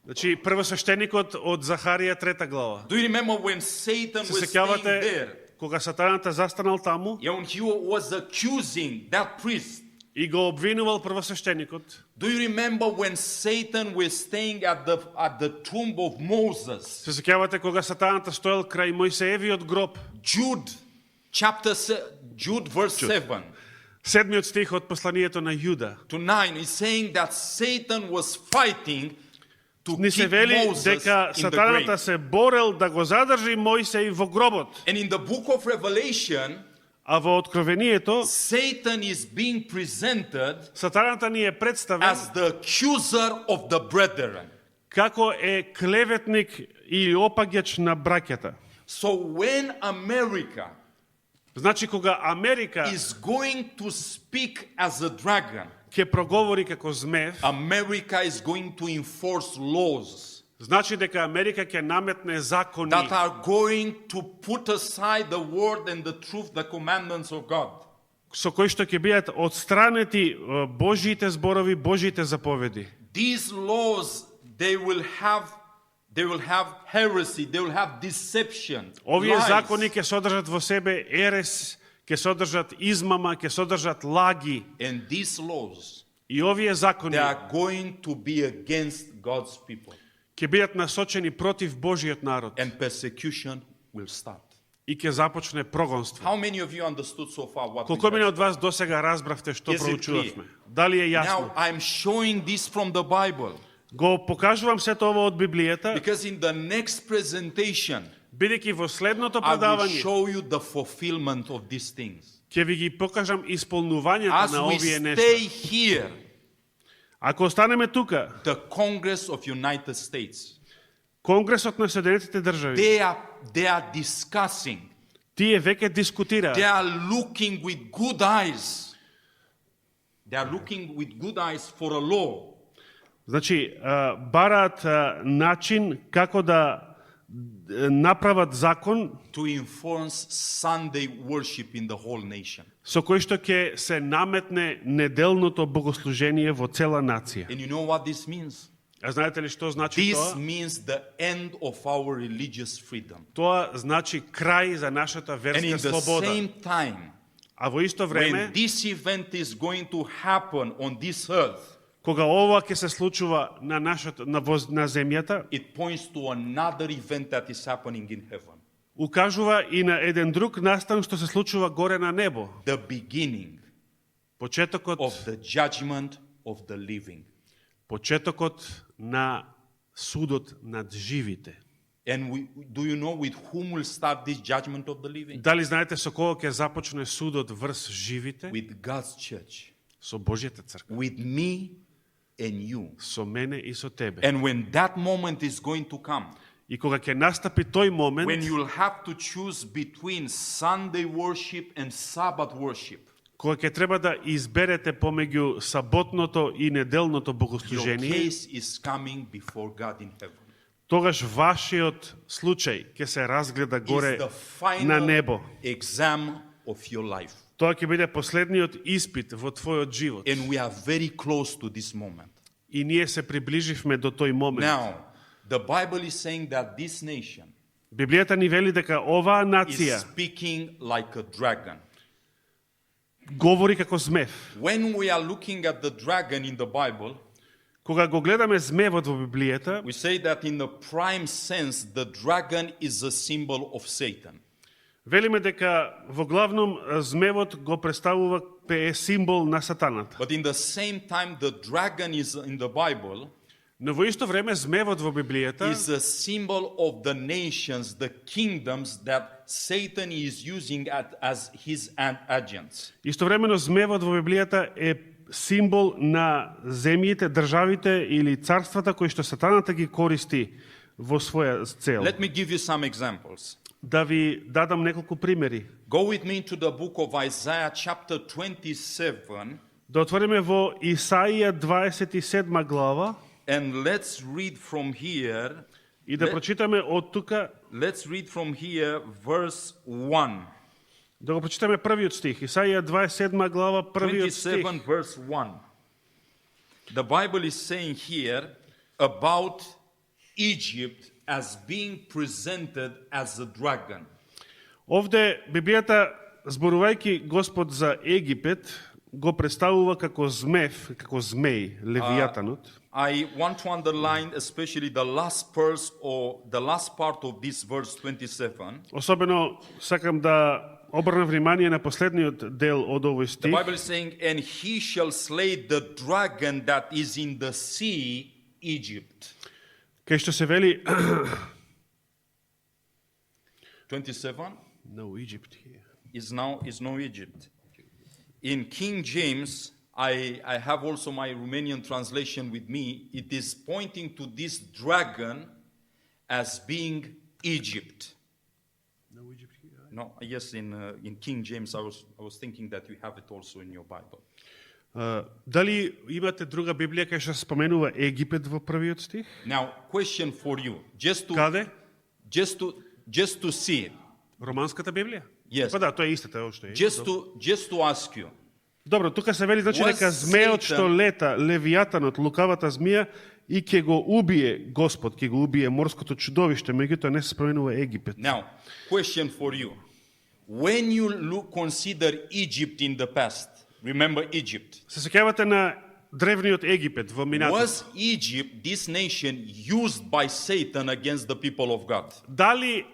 Speaker 2: Значи првосвештеникот од Захарија 3 глава.
Speaker 1: Do you remember when Satan
Speaker 2: Се
Speaker 1: was staying
Speaker 2: сеќавате
Speaker 1: there?
Speaker 2: кога сатаната застанал таму
Speaker 1: Yeah, when he was accusing that priest.
Speaker 2: и го обвинувал првосвештеникот?
Speaker 1: Do you remember when Satan was staying at the tomb of Moses?
Speaker 2: Се сеќавате кога сатаната стоел крај Мојсеевиот гроб?
Speaker 1: Jude verse 7
Speaker 2: Седмиот стих од посланието на Јуда.
Speaker 1: to 9 is saying that Satan was fighting to
Speaker 2: Ни се
Speaker 1: keep
Speaker 2: вели
Speaker 1: Moses
Speaker 2: дека
Speaker 1: in the
Speaker 2: сатаната
Speaker 1: grave.
Speaker 2: се борел да го задржи Мојсеј во гробот.
Speaker 1: And in the book of Revelation,
Speaker 2: А во Откровението
Speaker 1: Satan is being presented
Speaker 2: сатаната ни е представен
Speaker 1: as the accuser of the brethren.
Speaker 2: како е клеветник или опаѓач на браќата.
Speaker 1: So when America
Speaker 2: Значи кога Америка
Speaker 1: is going to speak as a dragon,
Speaker 2: ќе проговори како змев,
Speaker 1: America is going to enforce laws
Speaker 2: значи дека Америка ќе наметне закони
Speaker 1: that are going to put aside the word and the truth, the commandments of God.
Speaker 2: со кои што ќе бидат отстранети Божиите зборови, Божиите заповеди.
Speaker 1: These laws, they will have heresy, they will have deception,
Speaker 2: Овие
Speaker 1: lies.
Speaker 2: закони ќе содржат во себе ерес, ќе содржат измама, ќе содржат лаги.
Speaker 1: And these laws,
Speaker 2: И овие закони
Speaker 1: they are going to be against God's people.
Speaker 2: ќе бидат насочени против Божиот народ
Speaker 1: And persecution will start.
Speaker 2: и ќе започне прогонство.
Speaker 1: How many of you understood so far what we
Speaker 2: Колку
Speaker 1: read?
Speaker 2: мене од вас досега разбравте што
Speaker 1: Is it
Speaker 2: проучувавме?
Speaker 1: clear?
Speaker 2: Дали е јасно?
Speaker 1: Now, I'm showing this from the Bible
Speaker 2: Го покажувам сето ова од Библијата,
Speaker 1: because in the next presentation,
Speaker 2: бидејќи во следното
Speaker 1: I will
Speaker 2: предавање
Speaker 1: show you the fulfillment of these things.
Speaker 2: ќе ви ги покажам исполнувањето
Speaker 1: As
Speaker 2: на
Speaker 1: we
Speaker 2: овие
Speaker 1: stay
Speaker 2: нешта.
Speaker 1: here,
Speaker 2: Ако останеме тука,
Speaker 1: the Congress of United States,
Speaker 2: Конгресот на Соединетите држави,
Speaker 1: they are discussing,
Speaker 2: тие веќе дискутираат.
Speaker 1: they are looking with good eyes. They are looking with good eyes for a law
Speaker 2: Значи, бараат начин како да направат закон
Speaker 1: to enforce Sunday worship in the whole nation.
Speaker 2: со кој што ќе се наметне неделното богослужение во цела нација.
Speaker 1: And you know what this means?
Speaker 2: А знаете ли што значи
Speaker 1: This
Speaker 2: тоа?
Speaker 1: means the end of our religious freedom.
Speaker 2: Тоа значи крај за нашата
Speaker 1: And in
Speaker 2: верска
Speaker 1: the
Speaker 2: слобода.
Speaker 1: same time,
Speaker 2: А во исто време,
Speaker 1: when this event is going to happen on this earth,
Speaker 2: кога ова ќе се случува на на земјата,
Speaker 1: it points to another event that is happening in heaven.
Speaker 2: укажува и на еден друг настан што се случува горе на небо.
Speaker 1: The beginning
Speaker 2: Почетокот,
Speaker 1: of the judgment of the living.
Speaker 2: почетокот на судот над живите.
Speaker 1: And do you know with whom will start this judgment of the living?
Speaker 2: Дали знаете со кого ќе започне судот врз живите?
Speaker 1: With God's church.
Speaker 2: Со Божјата црква.
Speaker 1: With me and you.
Speaker 2: Со мене и со тебе.
Speaker 1: And when that moment is going to come,
Speaker 2: И кога ќе настапи тој момент,
Speaker 1: when you'll have to choose between Sunday worship and Sabbath worship,
Speaker 2: кога ќе треба да изберете помеѓу саботното и неделното
Speaker 1: your
Speaker 2: богослужение,
Speaker 1: case is coming before God in heaven.
Speaker 2: тогаш вашиот случај ќе се разгледа горе
Speaker 1: It's the
Speaker 2: на
Speaker 1: final
Speaker 2: небо.
Speaker 1: exam of your life.
Speaker 2: Тоа ќе биде последниот испит во твојот живот.
Speaker 1: And we are very close to this moment.
Speaker 2: И ние се приближивме до тој момент.
Speaker 1: Now, the Bible is saying that this nation
Speaker 2: Библијата ни вели дека оваа
Speaker 1: is
Speaker 2: нација
Speaker 1: speaking like a dragon.
Speaker 2: говори како змев.
Speaker 1: When we are looking at the dragon in the Bible,
Speaker 2: Кога го гледаме змевот во Библијата,
Speaker 1: we say that in the prime sense, the dragon is a symbol of Satan.
Speaker 2: велиме дека во главном змевот го представува е символ на сатаната.
Speaker 1: But in the same time, the dragon is in the Bible
Speaker 2: Но во исто време змевот во Библијата
Speaker 1: is a symbol of the nations, the kingdoms that Satan is using as his agents.
Speaker 2: истовремено змевот во Библијата е символ на земјите, државите или царствата кои што сатаната ги користи во своја цел.
Speaker 1: Let me give you some examples.
Speaker 2: Да ви дадам неколку примери.
Speaker 1: Go with me to the book of Isaiah chapter 27
Speaker 2: Да отвориме во Исаија 27 глава
Speaker 1: and let's read from here.
Speaker 2: и да прочитаме од тука,
Speaker 1: Let's read from here verse 1.
Speaker 2: да го прочитаме првиот стих. Исаија 27 глава, првиот стих.
Speaker 1: 27 verse 1. The Bible is saying here about Egypt as being presented as a dragon.
Speaker 2: Овде Библијата, зборувајќи Господ за Египет, го представува како змев, како змеј, левијатанот.
Speaker 1: I want to underline especially the last verse or the last part of this verse 27.
Speaker 2: Особено сакам да обрнам внимание на последниот дел од овој
Speaker 1: The
Speaker 2: стих.
Speaker 1: Bible is saying, and he shall slay the dragon that is in the sea, Egypt.
Speaker 2: Кај што се вели
Speaker 1: 27
Speaker 2: No Egypt here.
Speaker 1: is no Egypt. In King James, I have also my Romanian translation with me. It is pointing to this dragon as being Egypt.
Speaker 2: No Egypt here.
Speaker 1: No, yes, in King James, I was thinking that you have it also in your Bible.
Speaker 2: Дали имате друга Библија кај што се споменува Египет во првиот стих?
Speaker 1: Now, question for you, just
Speaker 2: Каде?
Speaker 1: to see,
Speaker 2: Романската Библија?
Speaker 1: Yes.
Speaker 2: Па да, тоа е истата ово што е.
Speaker 1: just to ask you.
Speaker 2: Добро, тука се вели значи
Speaker 1: Was
Speaker 2: дека змеот
Speaker 1: Satan-
Speaker 2: што лета, левијатанот, лукавата змија и ќе го убие Господ, ќе го убие морското чудовиште, меѓутоа не се споменува Египет.
Speaker 1: Now, question for you. When you consider Egypt in the past, remember Egypt.
Speaker 2: Се сеќавате на древниот Египет во минатото.
Speaker 1: Was Egypt, this nation, used by Satan against the people of God?
Speaker 2: Дали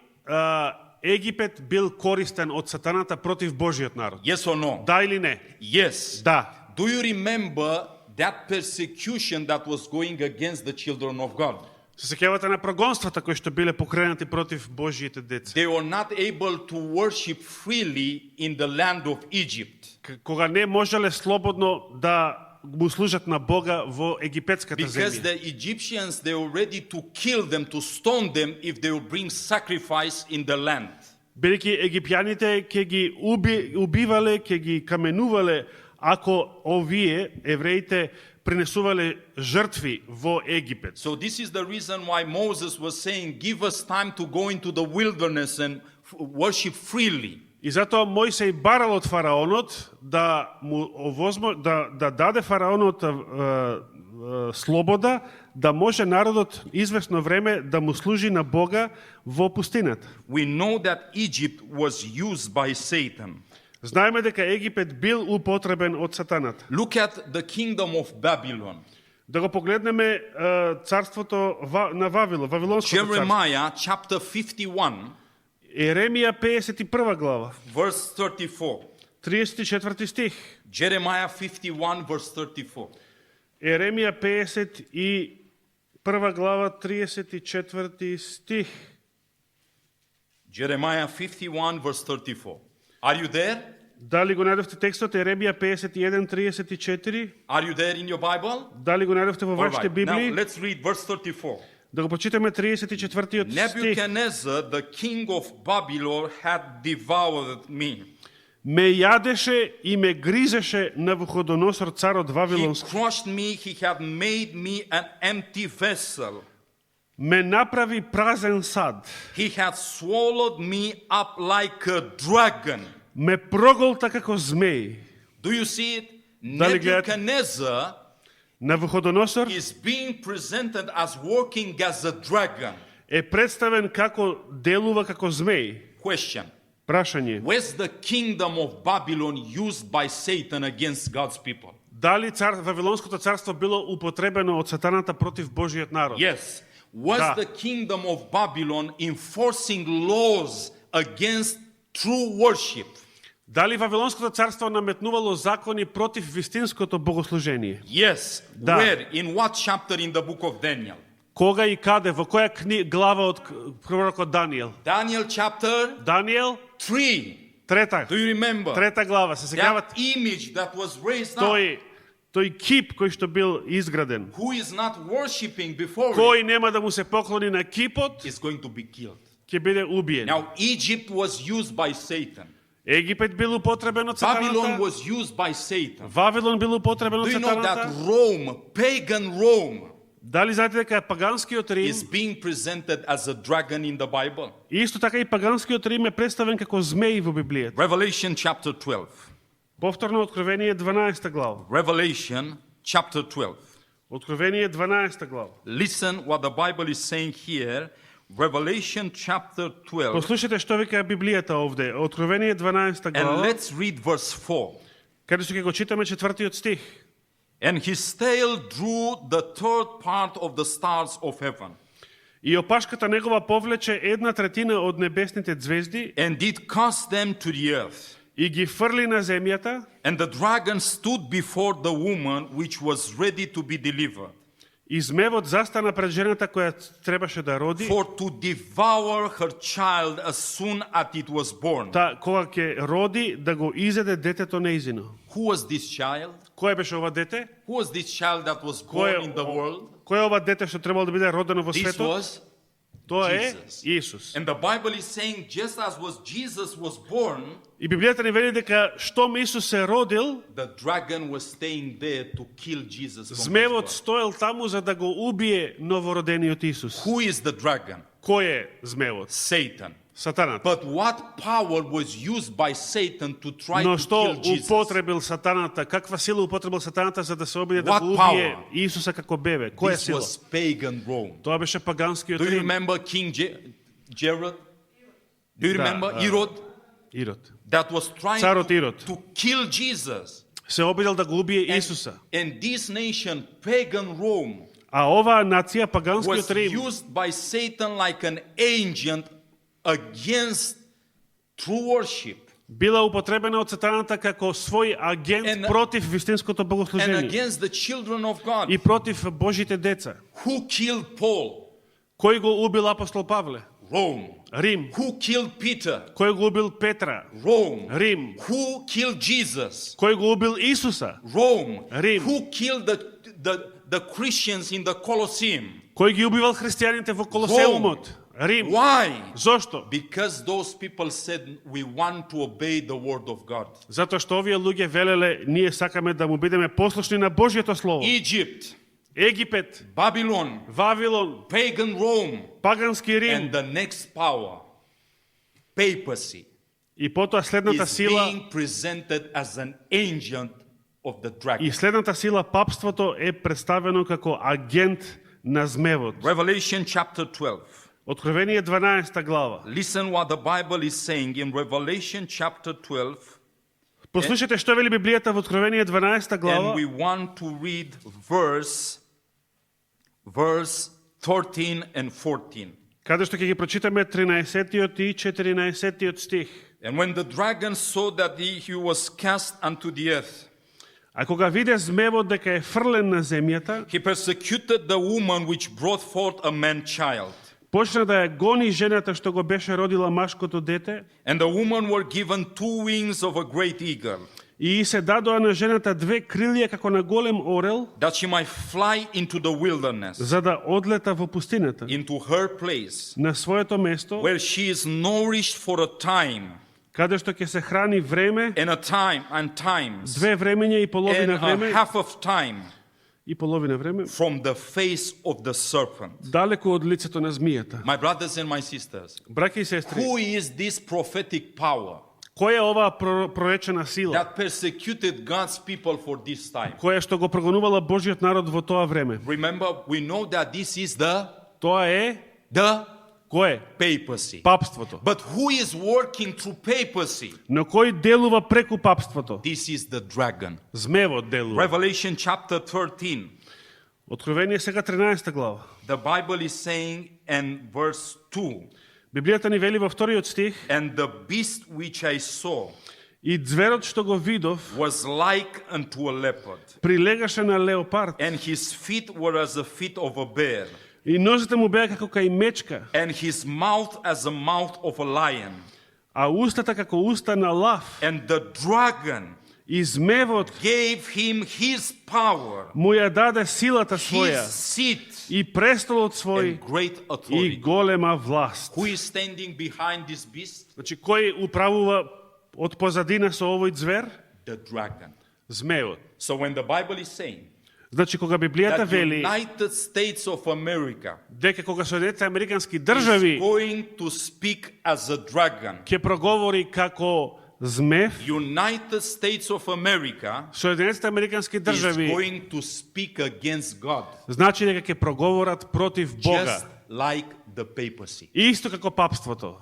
Speaker 2: Египет бил користен од сатаната против Божиот народ?
Speaker 1: Yes or no?
Speaker 2: Да или не?
Speaker 1: Yes.
Speaker 2: Да.
Speaker 1: Do you remember that persecution that was going against the children of God?
Speaker 2: Се сеќавате на прогонствата кои што биле покренати против Божиите деца.
Speaker 1: They were not able to worship freely in the land of Egypt
Speaker 2: Кога не можеле слободно да му служат на Бога во египетската
Speaker 1: because
Speaker 2: земја.
Speaker 1: the Egyptians, they were ready to kill them, to stone them if they would bring sacrifice in the land.
Speaker 2: Бидејќи египјаните ќе ги убивале, ќе ги каменувале ако овие евреите принесувале жртви во Египет.
Speaker 1: So this is the reason why Moses was saying, give us time to go into the wilderness and worship freely.
Speaker 2: И затоа Мојсей барал од фараонот да му да даде фараонот слобода да може народот извесно време да му служи на Бога во пустината.
Speaker 1: We know that Egypt was used by Satan.
Speaker 2: Знаеме дека Египет бил употребен од сатаната.
Speaker 1: Look at the kingdom of Babylon.
Speaker 2: Да го погледнеме царството на Вавилон, Вавилонското царство.
Speaker 1: Jeremiah chapter 51,
Speaker 2: Еремија 51 глава,
Speaker 1: verse 34.
Speaker 2: 34 стих.
Speaker 1: Jeremiah 51, verse 34.
Speaker 2: Еремија 51 глава, 34 стих.
Speaker 1: Jeremiah 51, verse 34. Are you there?
Speaker 2: Дали го најдовте текстот Еремија 51, 34?
Speaker 1: Are you there in your Bible?
Speaker 2: Дали го најдовте во
Speaker 1: All
Speaker 2: вашите
Speaker 1: right. Now
Speaker 2: Библии?
Speaker 1: let's read verse 34.
Speaker 2: Да го прочитаме 34-тиот стих.
Speaker 1: Nebuchadnezzar, the king of Babylon, had devoured me.
Speaker 2: Ме јадеше и ме гризеше Навуходоносор царот
Speaker 1: He
Speaker 2: Вавилонски.
Speaker 1: crushed me, he had made me an empty vessel.
Speaker 2: Ме направи празен сад.
Speaker 1: He had swallowed me up like a dragon.
Speaker 2: Ме проголта како змеј.
Speaker 1: Do you see it?
Speaker 2: Дали гледате?
Speaker 1: Nebuchadnezzar
Speaker 2: Навуходоносор
Speaker 1: is being presented as working as a dragon.
Speaker 2: е представен како делува како змеј.
Speaker 1: Question.
Speaker 2: Прашање.
Speaker 1: Was the kingdom of Babylon used by Satan against God's people?
Speaker 2: Дали Вавилонското царство било употребено од сатаната против Божиот народ?
Speaker 1: Yes. Was
Speaker 2: Da.
Speaker 1: the kingdom of Babylon enforcing laws against true worship?
Speaker 2: Дали Вавилонското царство наметнувало закони против вистинското богослужение?
Speaker 1: Yes.
Speaker 2: Da.
Speaker 1: Where? In what chapter in the book of Daniel?
Speaker 2: Кога и каде? Во која глава од пророкот Даниел?
Speaker 1: Daniel chapter
Speaker 2: Даниел,
Speaker 1: 3.
Speaker 2: трета
Speaker 1: Do you remember?
Speaker 2: трета глава. Се сеќавате
Speaker 1: That image that was raised up.
Speaker 2: тој кип кој што бил изграден,
Speaker 1: Who is not worshiping before it
Speaker 2: кој нема да му се поклони на кипот,
Speaker 1: is going to be killed.
Speaker 2: ќе биде убиен.
Speaker 1: Now, Egypt was used by Satan.
Speaker 2: Египет бил употребен од
Speaker 1: Babylon
Speaker 2: сатаната.
Speaker 1: was used by Satan.
Speaker 2: Вавилон бил употребен од
Speaker 1: Do you know that
Speaker 2: сатаната.
Speaker 1: Rome, pagan Rome,
Speaker 2: Дали знаете дека паганскиот Рим,
Speaker 1: is being presented as a dragon in the Bible?
Speaker 2: и исто така и паганскиот Рим е представен како змеј во Библијата.
Speaker 1: Revelation chapter 12.
Speaker 2: Повторно Откровение 12 глава.
Speaker 1: Revelation chapter 12.
Speaker 2: Откровение 12 глава.
Speaker 1: Listen what the Bible is saying here. Revelation chapter 12.
Speaker 2: Послушайте што вика Библијата овде. Откровение 12
Speaker 1: And
Speaker 2: глава,
Speaker 1: let's read verse 4.
Speaker 2: каде што ќе го читаме четвртиот стих.
Speaker 1: And his tail drew the third part of the stars of heaven,
Speaker 2: И опашката негова повлече 1/3 од небесните звезди
Speaker 1: and did cast them to the earth.
Speaker 2: и ги фрли на земјата,
Speaker 1: And the dragon stood before the woman which was ready to be delivered,
Speaker 2: и змевот застана пред жената која требаше да роди,
Speaker 1: for to devour her child as soon as it was born.
Speaker 2: кога ќе роди да го изеде детето неизино.
Speaker 1: Who was this child?
Speaker 2: Кој беше ова дете?
Speaker 1: Who was this child that was
Speaker 2: Кој
Speaker 1: born in the world?
Speaker 2: Кој е ова дете што требало да биде родено во
Speaker 1: This
Speaker 2: светот?
Speaker 1: was
Speaker 2: Тоа е
Speaker 1: Jesus.
Speaker 2: Исус.
Speaker 1: And the Bible is saying just as Jesus was born,
Speaker 2: И Библијата ни вели дека штом Исус се родил,
Speaker 1: the dragon was staying there to kill Jesus. from his
Speaker 2: змевот
Speaker 1: birth.
Speaker 2: стоел таму за да го убие новородениот Исус.
Speaker 1: Who is the dragon?
Speaker 2: Кој е змевот?
Speaker 1: Satan.
Speaker 2: Сатаната.
Speaker 1: But what power was used by Satan to try
Speaker 2: Но
Speaker 1: to
Speaker 2: што
Speaker 1: kill Jesus?
Speaker 2: употребил сатаната? Каква сила употребил сатаната за да се обиде да
Speaker 1: What
Speaker 2: го убие
Speaker 1: power?
Speaker 2: Исуса како бебе? Која
Speaker 1: This
Speaker 2: сила?
Speaker 1: was pagan Rome.
Speaker 2: Тоа беше паганскиот
Speaker 1: Do you
Speaker 2: Рим.
Speaker 1: remember King Jared? Do you
Speaker 2: Da,
Speaker 1: remember Herod?
Speaker 2: Ирод.
Speaker 1: That was trying
Speaker 2: Царот Ирод.
Speaker 1: to kill Jesus.
Speaker 2: Се обидел да го убие
Speaker 1: And,
Speaker 2: Исуса.
Speaker 1: and this nation, pagan Rome,
Speaker 2: А оваа нација,
Speaker 1: was
Speaker 2: паганскиот Рим,
Speaker 1: used by Satan like an agent against true worship
Speaker 2: била употребена од сатаната како свој агент
Speaker 1: And-
Speaker 2: против вистинското
Speaker 1: and
Speaker 2: богослужение
Speaker 1: against the children of God.
Speaker 2: и против Божите деца.
Speaker 1: Who killed Paul?
Speaker 2: Кој го убил апостол Павле?
Speaker 1: Rome.
Speaker 2: Рим.
Speaker 1: Who killed Peter?
Speaker 2: Кој го убил Петра?
Speaker 1: Rome.
Speaker 2: Рим.
Speaker 1: Who killed Jesus?
Speaker 2: Кој го убил Исуса?
Speaker 1: Rome.
Speaker 2: Рим.
Speaker 1: Who killed the Christians in the Colosseum?
Speaker 2: Кој ги убивал христијаните во Колосеумот? Рим.
Speaker 1: Why?
Speaker 2: Зошто?
Speaker 1: Because those people said we want to obey the word of God.
Speaker 2: Затоа што овие луѓе велеле, ние сакаме да му бидеме послушни на Божјото слово.
Speaker 1: Egypt,
Speaker 2: Египет,
Speaker 1: Babylon,
Speaker 2: Вавилон,
Speaker 1: pagan Rome,
Speaker 2: пагански
Speaker 1: and
Speaker 2: Рим
Speaker 1: the next power, papacy,
Speaker 2: и потоа следната
Speaker 1: is
Speaker 2: сила
Speaker 1: being presented as an agent of the dragon.
Speaker 2: и следната сила папството е представено како агент на змевот.
Speaker 1: Revelation chapter 12.
Speaker 2: Откровение 12 глава.
Speaker 1: Listen what the Bible is saying in Revelation chapter 12,
Speaker 2: Послушайте што вели Библијата во Откровение 12 глава.
Speaker 1: and we want to read verse 13 and 14.
Speaker 2: Каде што ќе ги прочитаме 13-тиот и 14-тиот стих.
Speaker 1: And when the dragon saw that he was cast unto the earth,
Speaker 2: А кога виде змевот дека е фрлен на земјата,
Speaker 1: he persecuted the woman which brought forth a man child.
Speaker 2: почна да ја гони жената што го беше родила машкото дете,
Speaker 1: And the woman were given 2 wings of a great eagle,
Speaker 2: и се дадоа на жената 2 крилја како на голем орел,
Speaker 1: that she might fly into the wilderness,
Speaker 2: за да одлета во пустината,
Speaker 1: into her place,
Speaker 2: на своето место,
Speaker 1: where she is nourished for a time,
Speaker 2: каде што ќе се храни време,
Speaker 1: and times,
Speaker 2: 2 времења и
Speaker 1: and
Speaker 2: половина
Speaker 1: a
Speaker 2: време,
Speaker 1: half of time
Speaker 2: и половина време,
Speaker 1: from the face of the serpent.
Speaker 2: далеко од лицето на змијата.
Speaker 1: My brothers and my sisters,
Speaker 2: Браќа и сестри,
Speaker 1: who is this prophetic power
Speaker 2: која е оваа проречена сила,
Speaker 1: that persecuted God's people for this time?
Speaker 2: која што го прогонувала Божјиот народ во тоа време?
Speaker 1: Remember, we know that this is the
Speaker 2: Тоа е Кое?
Speaker 1: Papacy.
Speaker 2: Папството.
Speaker 1: But who is working through papacy?
Speaker 2: Но кој делува преку папството?
Speaker 1: This is the dragon.
Speaker 2: Змевот делува.
Speaker 1: Revelation chapter 13.
Speaker 2: Откровение сега 13 глава.
Speaker 1: The Bible is saying in verse 2,
Speaker 2: Библијата ни вели во вториот стих:
Speaker 1: and the beast which I saw
Speaker 2: и зверот што го видов
Speaker 1: was like unto a leopard,
Speaker 2: прилегаше на леопард
Speaker 1: and his feet were as the feet of a bear,
Speaker 2: и нозете му беа како кај мечка,
Speaker 1: and his mouth as the mouth of a lion.
Speaker 2: а устата како уста на лав.
Speaker 1: And the dragon
Speaker 2: И змевот
Speaker 1: gave him his power,
Speaker 2: му ја даде силата своја
Speaker 1: his seat,
Speaker 2: и престолот свој
Speaker 1: and great
Speaker 2: и
Speaker 1: authority.
Speaker 2: голема власт.
Speaker 1: Who is standing behind this beast?
Speaker 2: Значи, кој управува од позадина со овој звер?
Speaker 1: The dragon.
Speaker 2: Змеот.
Speaker 1: So when the Bible is saying
Speaker 2: Значи, кога Библијата
Speaker 1: that
Speaker 2: вели
Speaker 1: United States of America
Speaker 2: дека кога Соединетите Американски
Speaker 1: is
Speaker 2: држави
Speaker 1: going to speak as a dragon,
Speaker 2: ќе проговори како змев,
Speaker 1: United States of America
Speaker 2: Соединетите Американски
Speaker 1: is
Speaker 2: држави
Speaker 1: going to speak against God,
Speaker 2: значи дека ќе проговорат против Бога.
Speaker 1: just like the papacy.
Speaker 2: Исто како папството.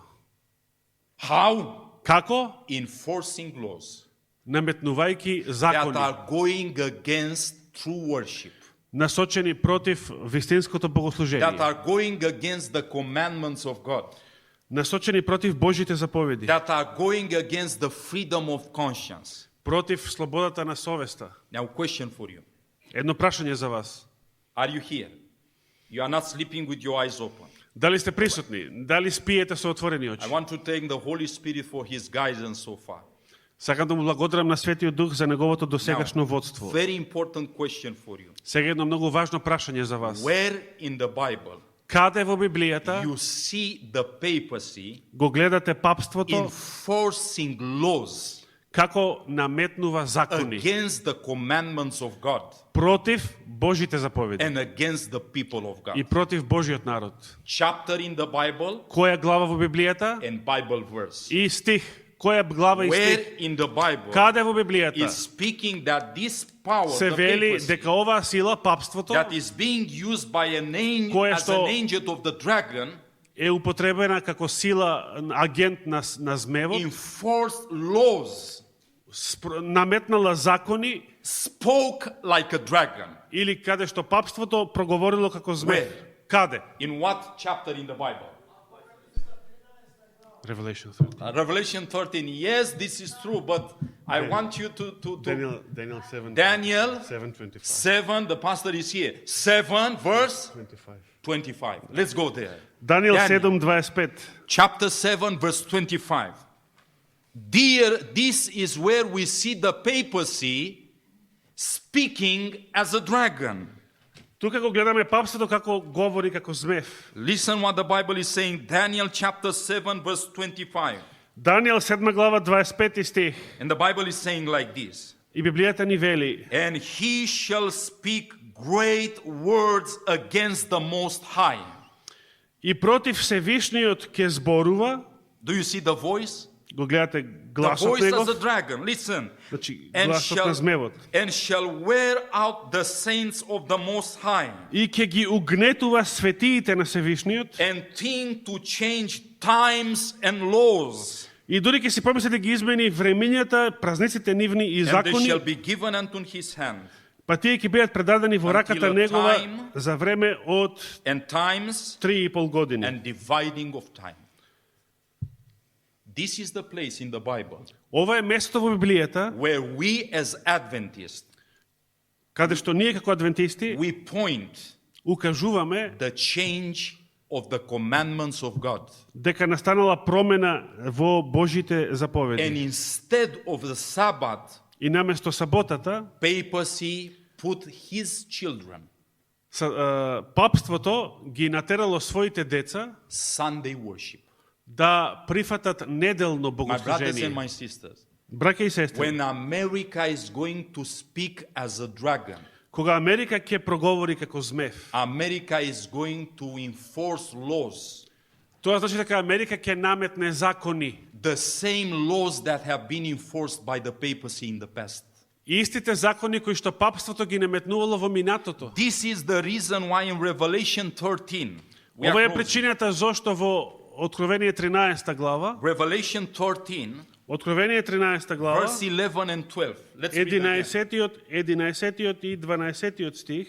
Speaker 1: How?
Speaker 2: Како?
Speaker 1: Enforcing laws
Speaker 2: Наметнувајќи
Speaker 1: that
Speaker 2: закони,
Speaker 1: are going against true worship,
Speaker 2: насочени против вистинското
Speaker 1: that
Speaker 2: богослужение,
Speaker 1: are going against the commandments of God,
Speaker 2: насочени против Божите заповеди,
Speaker 1: that are going against the freedom of conscience.
Speaker 2: против слободата на совеста.
Speaker 1: Now, question for you.
Speaker 2: Едно прашање за вас.
Speaker 1: Are you here? You are not sleeping with your eyes open.
Speaker 2: Дали сте присутни? Дали спиете со отворени
Speaker 1: I
Speaker 2: очи?
Speaker 1: want to thank the Holy Spirit for His guidance so far.
Speaker 2: Сакам да му благодарам на Светиот Дух за неговото досегашно водство.
Speaker 1: Very important question for you.
Speaker 2: Сега едно многу важно прашање за вас.
Speaker 1: Where in the Bible
Speaker 2: Каде во Библијата
Speaker 1: you see the papacy
Speaker 2: го гледате папството
Speaker 1: enforcing laws
Speaker 2: како наметнува закони
Speaker 1: against the commandments of God
Speaker 2: против Божите заповеди
Speaker 1: and against the people of
Speaker 2: и
Speaker 1: God?
Speaker 2: против Божиот народ?
Speaker 1: Chapter in the Bible
Speaker 2: Која глава во Библијата
Speaker 1: and Bible verse.
Speaker 2: и стих? Која глава и
Speaker 1: Where
Speaker 2: стих?
Speaker 1: in the Bible
Speaker 2: Каде во Библијата
Speaker 1: is speaking that this power,
Speaker 2: се
Speaker 1: the
Speaker 2: вели
Speaker 1: papacy,
Speaker 2: дека оваа сила, папството,
Speaker 1: that is being used by an angel,
Speaker 2: Кое
Speaker 1: as
Speaker 2: што-
Speaker 1: an agent of the dragon,
Speaker 2: е употребена како сила, агент на змевот,
Speaker 1: enforced laws,
Speaker 2: наметнала закони,
Speaker 1: spoke like a dragon.
Speaker 2: или каде што папството проговорило како змев.
Speaker 1: Where?
Speaker 2: Каде?
Speaker 1: In what chapter in the Bible?
Speaker 2: Revelation.
Speaker 1: Revelation 13. Yes, this is true, but I want you to
Speaker 2: Daniel 7.
Speaker 1: Daniel
Speaker 2: 7:25.
Speaker 1: 7, the pastor is here. 7, verse
Speaker 2: 25.
Speaker 1: 25. Let's go there.
Speaker 2: Daniel
Speaker 1: Daniel.
Speaker 2: 7:25.
Speaker 1: Chapter 7, verse 25. Dear, this is where we see the papacy speaking as a dragon.
Speaker 2: Тука го гледаме папството како говори како змев.
Speaker 1: Listen what the Bible is saying. Daniel chapter 7, verse 25.
Speaker 2: Даниел 7 глава 25 стих.
Speaker 1: And the Bible is saying like this.
Speaker 2: И Библијата ни вели:
Speaker 1: And he shall speak great words against the Most High.
Speaker 2: и против Всевишниот ќе зборува.
Speaker 1: Do you see the voice?
Speaker 2: Го гледате
Speaker 1: The
Speaker 2: гласот
Speaker 1: voice
Speaker 2: негов.
Speaker 1: of the dragon. Listen.
Speaker 2: Значи,
Speaker 1: And
Speaker 2: гласот на змевот.
Speaker 1: shall wear out the saints of the Most High,
Speaker 2: И ќе ги угнетува светиите на Всевишниот.
Speaker 1: and think to change times and laws.
Speaker 2: И дури ќе си помисли да ги измени времењата, празниците нивни и
Speaker 1: And they
Speaker 2: закони,
Speaker 1: shall be given unto his hand.
Speaker 2: па тие ќе бидат предадени во раката
Speaker 1: Until a
Speaker 2: негова
Speaker 1: time-
Speaker 2: за време од
Speaker 1: And times
Speaker 2: 3,5 години.
Speaker 1: and dividing of time. This is the place in the Bible
Speaker 2: Ова е местото во Библијата
Speaker 1: where we as Adventists,
Speaker 2: каде што ние како адвентисти
Speaker 1: we point
Speaker 2: укажуваме
Speaker 1: the change of the commandments of God.
Speaker 2: дека настанала промена во Божите
Speaker 1: And
Speaker 2: заповеди.
Speaker 1: instead of the Sabbath,
Speaker 2: И наместо саботата,
Speaker 1: papacy put his children
Speaker 2: папството ги натерало своите деца
Speaker 1: Sunday worship.
Speaker 2: да прифатат неделно
Speaker 1: My brothers and
Speaker 2: богослужение.
Speaker 1: my sisters,
Speaker 2: Браќа и сестри,
Speaker 1: when America is going to speak as a dragon,
Speaker 2: кога Америка ќе проговори како змев,
Speaker 1: America is going to enforce laws,
Speaker 2: тоа значи дека Америка ќе наметне закони.
Speaker 1: the same laws that have been enforced by the papacy in the past.
Speaker 2: Истите закони кои што папството ги наметнувало во минатото.
Speaker 1: This is the reason why in Revelation 13, We are
Speaker 2: Ова е
Speaker 1: closing.
Speaker 2: причината зошто во Откровение 13 глава,
Speaker 1: Revelation 13,
Speaker 2: Откровение 13 глава,
Speaker 1: verse 11 and 12. Let's read again.
Speaker 2: 11 и 12 стих,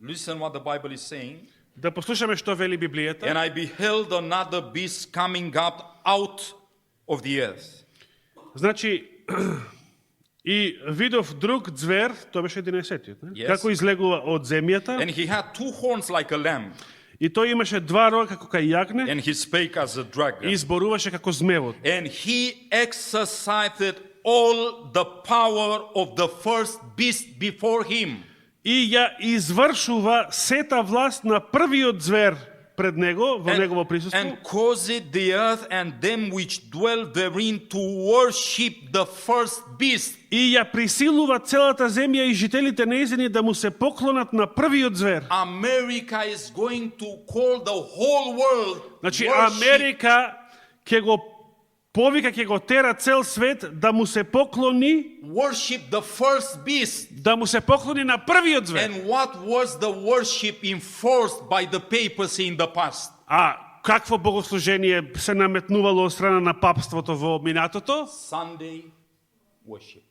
Speaker 1: Listen what the Bible is saying.
Speaker 2: да послушаме што вели Библијата.
Speaker 1: And I beheld another beast coming up out of the earth.
Speaker 2: Значи, и видов друг звер, тоа беше 11-тиот, не?
Speaker 1: Yes.
Speaker 2: Како излегува од земјата,
Speaker 1: And he had two horns like a lamb,
Speaker 2: и тој имаше два рога како кај јагне,
Speaker 1: and he spake as a dragon.
Speaker 2: и зборуваше како змевот.
Speaker 1: And he exercised all the power of the first beast before him.
Speaker 2: И ја извршува сета власт на првиот звер пред него, во негово присуство,
Speaker 1: And caused the earth and them which dwell therein to worship the first beast.
Speaker 2: и ја присилува целата земја и жителите нејзини да му се поклонат на првиот звер.
Speaker 1: America is going to call the whole world.
Speaker 2: Значи,
Speaker 1: worship
Speaker 2: Америка ќе го повика, ќе го тера цел свет да му се поклони,
Speaker 1: the first beast.
Speaker 2: да му се поклони на првиот звер.
Speaker 1: And what was the worship enforced by the papacy in the past?
Speaker 2: А какво богослужение се наметнувало од страна на папството во минатото?
Speaker 1: Sunday worship.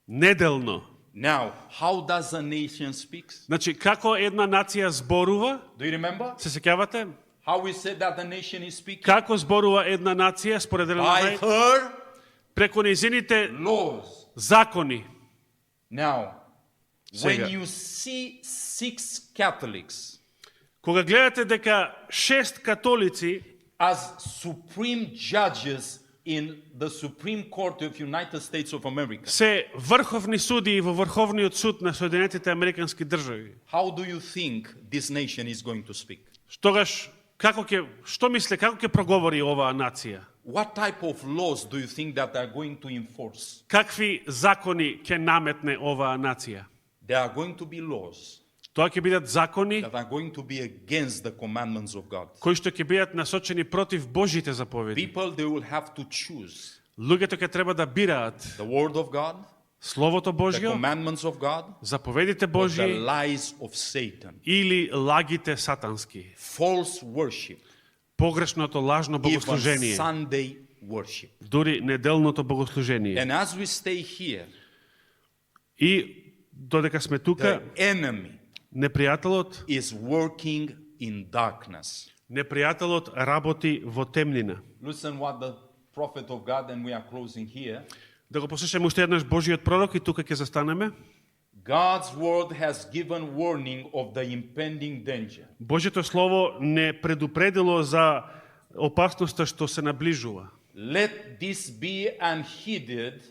Speaker 2: Неделно.
Speaker 1: Now, how does a nation speak?
Speaker 2: Значи, како една нација зборува,
Speaker 1: Do you remember?
Speaker 2: се сеќавате?
Speaker 1: How we said that the nation is speaking?
Speaker 2: Како зборува една нација според Елена
Speaker 1: By
Speaker 2: Вајт?
Speaker 1: her
Speaker 2: Преку нејзините
Speaker 1: laws.
Speaker 2: закони.
Speaker 1: Now,
Speaker 2: Сега.
Speaker 1: when you see 6 Catholics
Speaker 2: Кога гледате дека 6 католици
Speaker 1: as supreme judges in the Supreme Court of United States of America,
Speaker 2: се врховни судии во Врховниот суд на Соединетите Американски држави,
Speaker 1: how do you think this nation is going to speak?
Speaker 2: тогаш што мисле, како ќе проговори оваа нација?
Speaker 1: What type of laws do you think that they're going to enforce?
Speaker 2: Какви закони ќе наметне оваа нација?
Speaker 1: There are going to be laws
Speaker 2: Тоа ќе бидат закони
Speaker 1: that are going to be against the commandments of God.
Speaker 2: кои што ќе бидат насочени против Божите заповеди.
Speaker 1: People, they will have to choose
Speaker 2: Луѓето ќе треба да бираат
Speaker 1: the Word of God,
Speaker 2: Словото
Speaker 1: the
Speaker 2: Божјо,
Speaker 1: commandments of God,
Speaker 2: заповедите
Speaker 1: or the
Speaker 2: Божји
Speaker 1: lies of Satan.
Speaker 2: или лагите сатански.
Speaker 1: False worship,
Speaker 2: Погрешното лажно
Speaker 1: even
Speaker 2: богослужение,
Speaker 1: Sunday worship.
Speaker 2: дури неделното богослужение.
Speaker 1: And as we stay here,
Speaker 2: И додека сме
Speaker 1: the
Speaker 2: тука,
Speaker 1: enemy
Speaker 2: непријателот
Speaker 1: is working in darkness.
Speaker 2: Непријателот работи во темнина.
Speaker 1: Listen what the prophet of God, and we are closing here.
Speaker 2: Да го послушаме уште еднаш Божиот пророк и тука ќе застанеме.
Speaker 1: God's word has given warning of the impending danger.
Speaker 2: Божјото слово не предупредило за опасноста што се наближува.
Speaker 1: Let this be unheeded,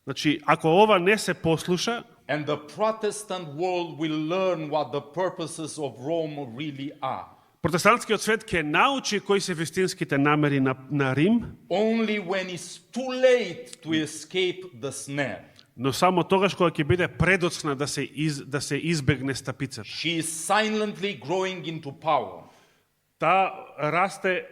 Speaker 2: Значи, ако ова не се послуша,
Speaker 1: and the Protestant world will learn what the purposes of Rome really are.
Speaker 2: протестантскиот свет ќе научи кои се вистинските намери на Рим,
Speaker 1: Only when it's too late to escape the snare.
Speaker 2: но само тогаш кога ќе биде предоцна да се избегне стапицата.
Speaker 1: She is silently growing into power.
Speaker 2: Таа расте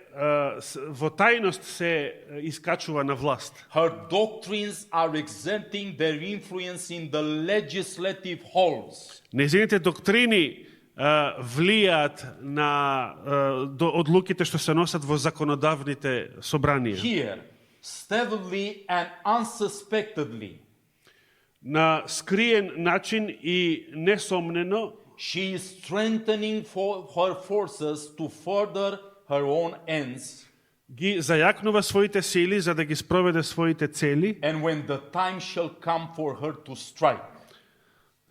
Speaker 2: во тајност се искачува на власт.
Speaker 1: Her doctrines are exerting their influence in the legislative halls.
Speaker 2: Нејзините доктрини влијаат на одлуките што се носат во законодавните собранија.
Speaker 1: Here, stealthily and unsuspectedly,
Speaker 2: На скриен начин и несомнено
Speaker 1: she is strengthening her forces to further her own ends.
Speaker 2: ги зајакнува своите сили за да ги спроведе своите цели,
Speaker 1: And when the time shall come for her to strike,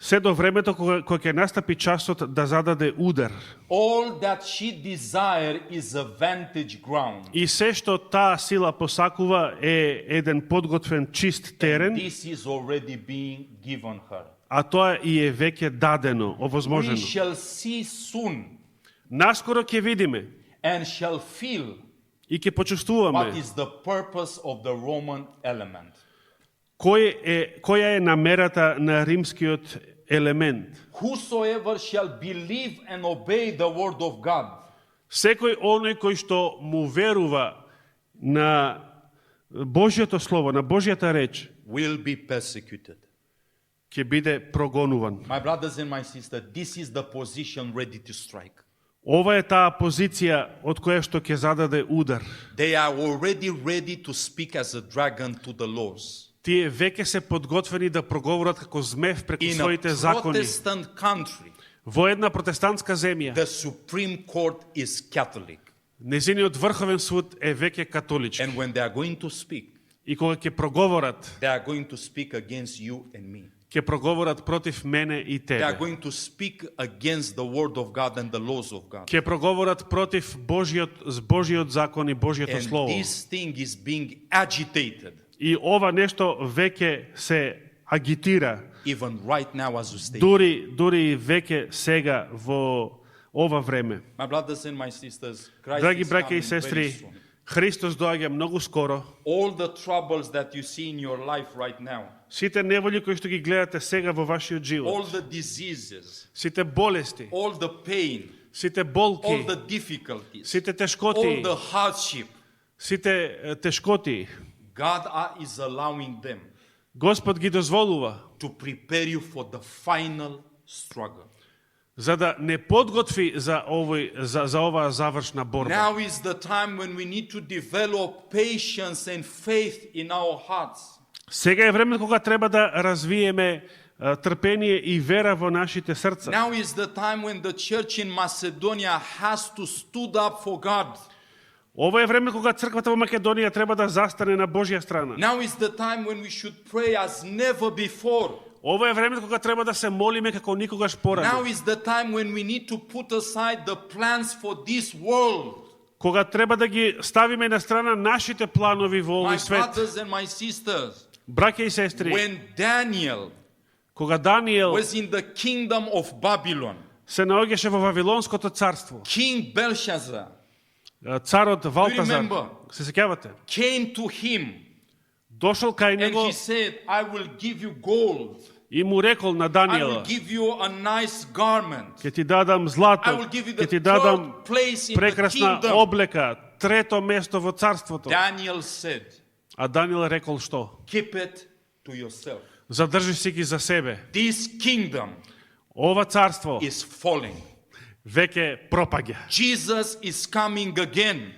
Speaker 2: се до времето кога ќе настапи часот да зададе удар.
Speaker 1: all that she desire is a vantage ground.
Speaker 2: И се што таа сила посакува е еден подготвен чист терен,
Speaker 1: This is already being given her.
Speaker 2: а тоа и е веќе дадено,
Speaker 1: We
Speaker 2: овозможено.
Speaker 1: shall see soon
Speaker 2: Наскоро ќе видиме
Speaker 1: and shall feel
Speaker 2: и ќе
Speaker 1: what
Speaker 2: почувствуваме
Speaker 1: is the purpose of the Roman element.
Speaker 2: која е намерата на римскиот елемент.
Speaker 1: Whosoever shall believe and obey the word of God
Speaker 2: Секој оној кој што му верува на Божјото слово, на Божјата реч,
Speaker 1: will be persecuted.
Speaker 2: ќе биде прогонуван.
Speaker 1: My brothers and my sisters, this is the position ready to strike.
Speaker 2: Ова е таа позиција од која што ќе зададе удар.
Speaker 1: They are already ready to speak as a dragon to the laws.
Speaker 2: Тие веќе се подготвени да проговорат како змев преку
Speaker 1: In a
Speaker 2: своите закони.
Speaker 1: Protestant country,
Speaker 2: Во една протестантска земја,
Speaker 1: the Supreme Court is Catholic.
Speaker 2: незиниот врховен суд е веќе католички.
Speaker 1: And when they are going to speak,
Speaker 2: И кога ќе проговорат,
Speaker 1: they are going to speak against you and me.
Speaker 2: ќе проговорат против мене и
Speaker 1: They are
Speaker 2: тебе.
Speaker 1: going to speak against the word of God and the laws of God.
Speaker 2: Ќе проговорат против Божиот закон и Божиото
Speaker 1: And
Speaker 2: слово.
Speaker 1: this thing is being agitated
Speaker 2: И ова нешто веќе се агитира,
Speaker 1: even right now as we stay.
Speaker 2: дури веќе сега во ова време.
Speaker 1: My brothers and my sisters, Christ
Speaker 2: Драги
Speaker 1: is
Speaker 2: браќа и
Speaker 1: coming very
Speaker 2: сестри,
Speaker 1: soon.
Speaker 2: Христос доаѓа многу скоро.
Speaker 1: All the troubles that you see in your life right now,
Speaker 2: Сите неволји кои што ги гледате сега во вашиот
Speaker 1: all
Speaker 2: живот,
Speaker 1: the diseases,
Speaker 2: сите болести,
Speaker 1: all the pain,
Speaker 2: сите
Speaker 1: all
Speaker 2: болки,
Speaker 1: the difficulties,
Speaker 2: сите
Speaker 1: all
Speaker 2: тешкоти,
Speaker 1: the hardship,
Speaker 2: сите тешкоти,
Speaker 1: God is allowing them
Speaker 2: Господ ги дозволува
Speaker 1: to prepare you for the final struggle.
Speaker 2: за да не подготви за оваа завршна борба.
Speaker 1: Now is the time when we need to develop patience and faith in our hearts.
Speaker 2: Сега е време кога треба да развиеме трпение и вера во нашите срца.
Speaker 1: Now is the time when the church in Macedonia has to stood up for God.
Speaker 2: Ова е време кога црквата во Македонија треба да застане на Божја страна.
Speaker 1: Now is the time when we should pray as never before.
Speaker 2: Ова е време кога треба да се молиме како никогаш
Speaker 1: Now
Speaker 2: порано.
Speaker 1: is the time when we need to put aside the plans for this world.
Speaker 2: Кога треба да ги ставиме на страна нашите планови во
Speaker 1: My
Speaker 2: овој свет.
Speaker 1: brothers and my sisters,
Speaker 2: Браќа и сестри,
Speaker 1: when Daniel
Speaker 2: кога Даниел
Speaker 1: was in the kingdom of Babylon,
Speaker 2: се наоѓаше во Вавилонското царство,
Speaker 1: King Belshazzar
Speaker 2: царот Валтазар,
Speaker 1: remember?
Speaker 2: се сеќавате,
Speaker 1: came to him
Speaker 2: дошол кај
Speaker 1: and
Speaker 2: него
Speaker 1: he said, I will give you gold.
Speaker 2: и му рекол на
Speaker 1: I will
Speaker 2: Даниела:
Speaker 1: give you a nice garment.
Speaker 2: ќе ти дадам
Speaker 1: I
Speaker 2: злато,
Speaker 1: will give you
Speaker 2: ќе
Speaker 1: the
Speaker 2: ти дадам
Speaker 1: third place in the
Speaker 2: прекрасна
Speaker 1: kingdom.
Speaker 2: облека, трето место во царството.
Speaker 1: Daniel said,
Speaker 2: А Даниел рекол што?
Speaker 1: keep it to yourself.
Speaker 2: Задржи си ги за себе.
Speaker 1: This kingdom
Speaker 2: Ова царство
Speaker 1: is falling.
Speaker 2: веќе пропаѓа.
Speaker 1: Jesus is coming again.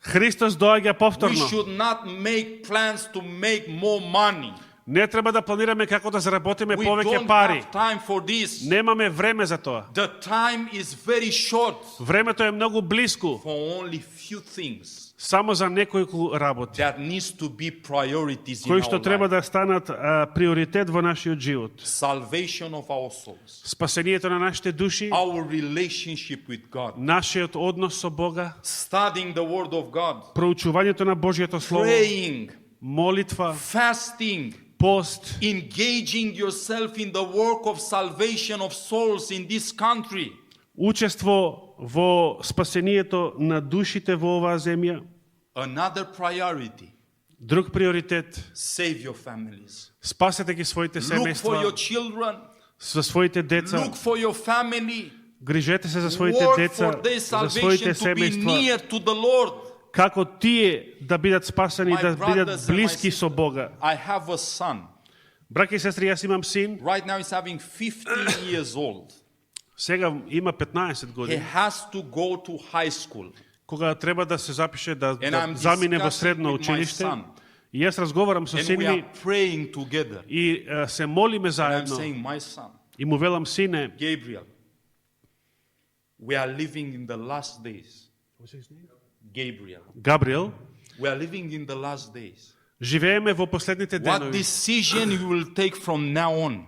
Speaker 2: Христос доаѓа
Speaker 1: We
Speaker 2: повторно.
Speaker 1: should not make plans to make more money.
Speaker 2: Не треба да планираме како да заработиме
Speaker 1: We
Speaker 2: повеќе
Speaker 1: don't
Speaker 2: пари.
Speaker 1: have time for this.
Speaker 2: Немаме време за тоа.
Speaker 1: The time is very short
Speaker 2: Времето е многу блиску,
Speaker 1: for only few things
Speaker 2: само за неколку работи,
Speaker 1: that needs to be priorities in
Speaker 2: кои што
Speaker 1: our
Speaker 2: треба
Speaker 1: life.
Speaker 2: да станат приоритет во нашиот живот.
Speaker 1: Salvation of our souls,
Speaker 2: Спасението на нашите души,
Speaker 1: our relationship with God,
Speaker 2: нашиот однос со Бога,
Speaker 1: studying the Word of God,
Speaker 2: проучувањето на Божјото слово,
Speaker 1: praying,
Speaker 2: молитва,
Speaker 1: fasting,
Speaker 2: пост,
Speaker 1: engaging yourself in the work of salvation of souls in this country.
Speaker 2: учество во спасението на душите во оваа земја.
Speaker 1: Another priority,
Speaker 2: Друг приоритет,
Speaker 1: save your families.
Speaker 2: спасете ги своите
Speaker 1: Look for
Speaker 2: семејства,
Speaker 1: your children.
Speaker 2: за своите деца,
Speaker 1: Look for your family.
Speaker 2: грижете се за своите
Speaker 1: Work
Speaker 2: деца,
Speaker 1: for their
Speaker 2: за своите
Speaker 1: salvation to be
Speaker 2: семејства,
Speaker 1: near to the Lord.
Speaker 2: како тие да бидат спасени,
Speaker 1: My
Speaker 2: да бидат
Speaker 1: brothers and my
Speaker 2: блиски со
Speaker 1: sisters,
Speaker 2: Бога.
Speaker 1: I have a son.
Speaker 2: Браќа и сестри, јас имам син,
Speaker 1: Right now he's having 15 years old.
Speaker 2: сега има 15
Speaker 1: He
Speaker 2: години,
Speaker 1: has to go to high school.
Speaker 2: кога треба да се запише да
Speaker 1: And I'm
Speaker 2: замине во
Speaker 1: discussing
Speaker 2: средно
Speaker 1: with my
Speaker 2: училиште.
Speaker 1: son.
Speaker 2: И јас разговарам со
Speaker 1: And
Speaker 2: син
Speaker 1: we
Speaker 2: ми
Speaker 1: are praying together.
Speaker 2: и се молиме
Speaker 1: And I'm
Speaker 2: заедно.
Speaker 1: saying, my son,
Speaker 2: И му велам: сине,
Speaker 1: Gabriel, we are living in the last days. Gabriel,
Speaker 2: Габриел,
Speaker 1: we are living in the last days.
Speaker 2: живееме во последните
Speaker 1: What
Speaker 2: денови.
Speaker 1: decision you will take from now on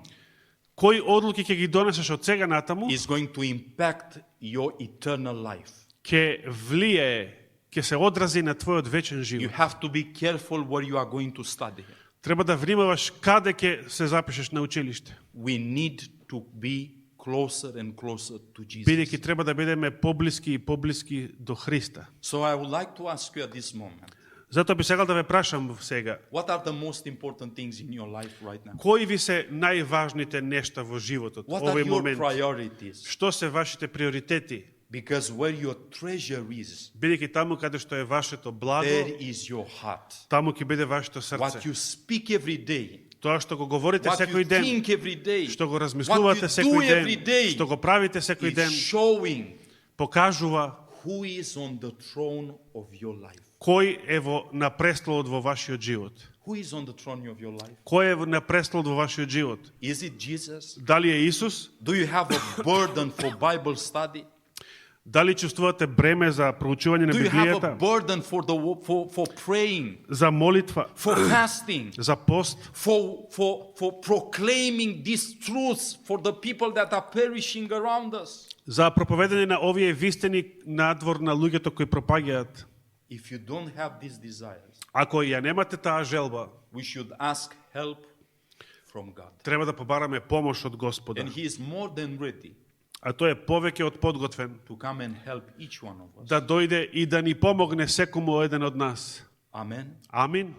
Speaker 2: Кои одлуки ќе ги донесеш од сега натаму,
Speaker 1: is going to impact your eternal life.
Speaker 2: ќе влијае, ќе се одрази на твојот вечен
Speaker 1: You
Speaker 2: живот.
Speaker 1: have to be careful where you are going to study.
Speaker 2: Треба да внимаваш каде ќе се запишеш на училиште.
Speaker 1: We need to be closer and closer to Jesus.
Speaker 2: Бидејќи треба да бидеме поблиски и поблиски до Христа.
Speaker 1: So I would like to ask you at this moment,
Speaker 2: Затоа би сакал да ве прашам сега,
Speaker 1: what are the most important things in your life right now?
Speaker 2: кои ви се најважните нешта во животот
Speaker 1: What are
Speaker 2: овој
Speaker 1: your
Speaker 2: момент?
Speaker 1: priorities?
Speaker 2: Што се вашите приоритети?
Speaker 1: Because where your treasure is,
Speaker 2: Бидејќи таму каде што е вашето благо,
Speaker 1: there is your heart.
Speaker 2: таму ќе биде вашето
Speaker 1: What
Speaker 2: срце.
Speaker 1: you speak every day,
Speaker 2: Тоа што го говорите
Speaker 1: what you
Speaker 2: секој ден,
Speaker 1: think every day,
Speaker 2: што го
Speaker 1: what
Speaker 2: размислувате
Speaker 1: you do
Speaker 2: секој
Speaker 1: every
Speaker 2: ден,
Speaker 1: day
Speaker 2: што го правите секој
Speaker 1: is
Speaker 2: ден,
Speaker 1: showing
Speaker 2: покажува
Speaker 1: who is on the throne of your life.
Speaker 2: кој е на престолот во вашиот живот.
Speaker 1: Who is on the throne of your life?
Speaker 2: Кој е на престолот во вашиот живот?
Speaker 1: Is it Jesus?
Speaker 2: Дали е Исус?
Speaker 1: Do you have a burden for Bible study?
Speaker 2: Дали чувствувате бреме за проучување на
Speaker 1: Do you have a
Speaker 2: Библијата?
Speaker 1: burden for praying,
Speaker 2: За молитва?
Speaker 1: for fasting,
Speaker 2: За пост?
Speaker 1: for proclaiming these truths for the people that are perishing around us?
Speaker 2: За проповедање на овие вистини надвор на луѓето кои пропаѓаат?
Speaker 1: If you don't have these desires,
Speaker 2: Ако ја немате таа желба,
Speaker 1: we should ask help from God.
Speaker 2: треба да побараме помош од Господа.
Speaker 1: And He is more than ready
Speaker 2: А тој е повеќе од подготвен
Speaker 1: to come and help each one of us.
Speaker 2: да дојде и да ни помогне секому еден од нас.
Speaker 1: Amen.
Speaker 2: Амин.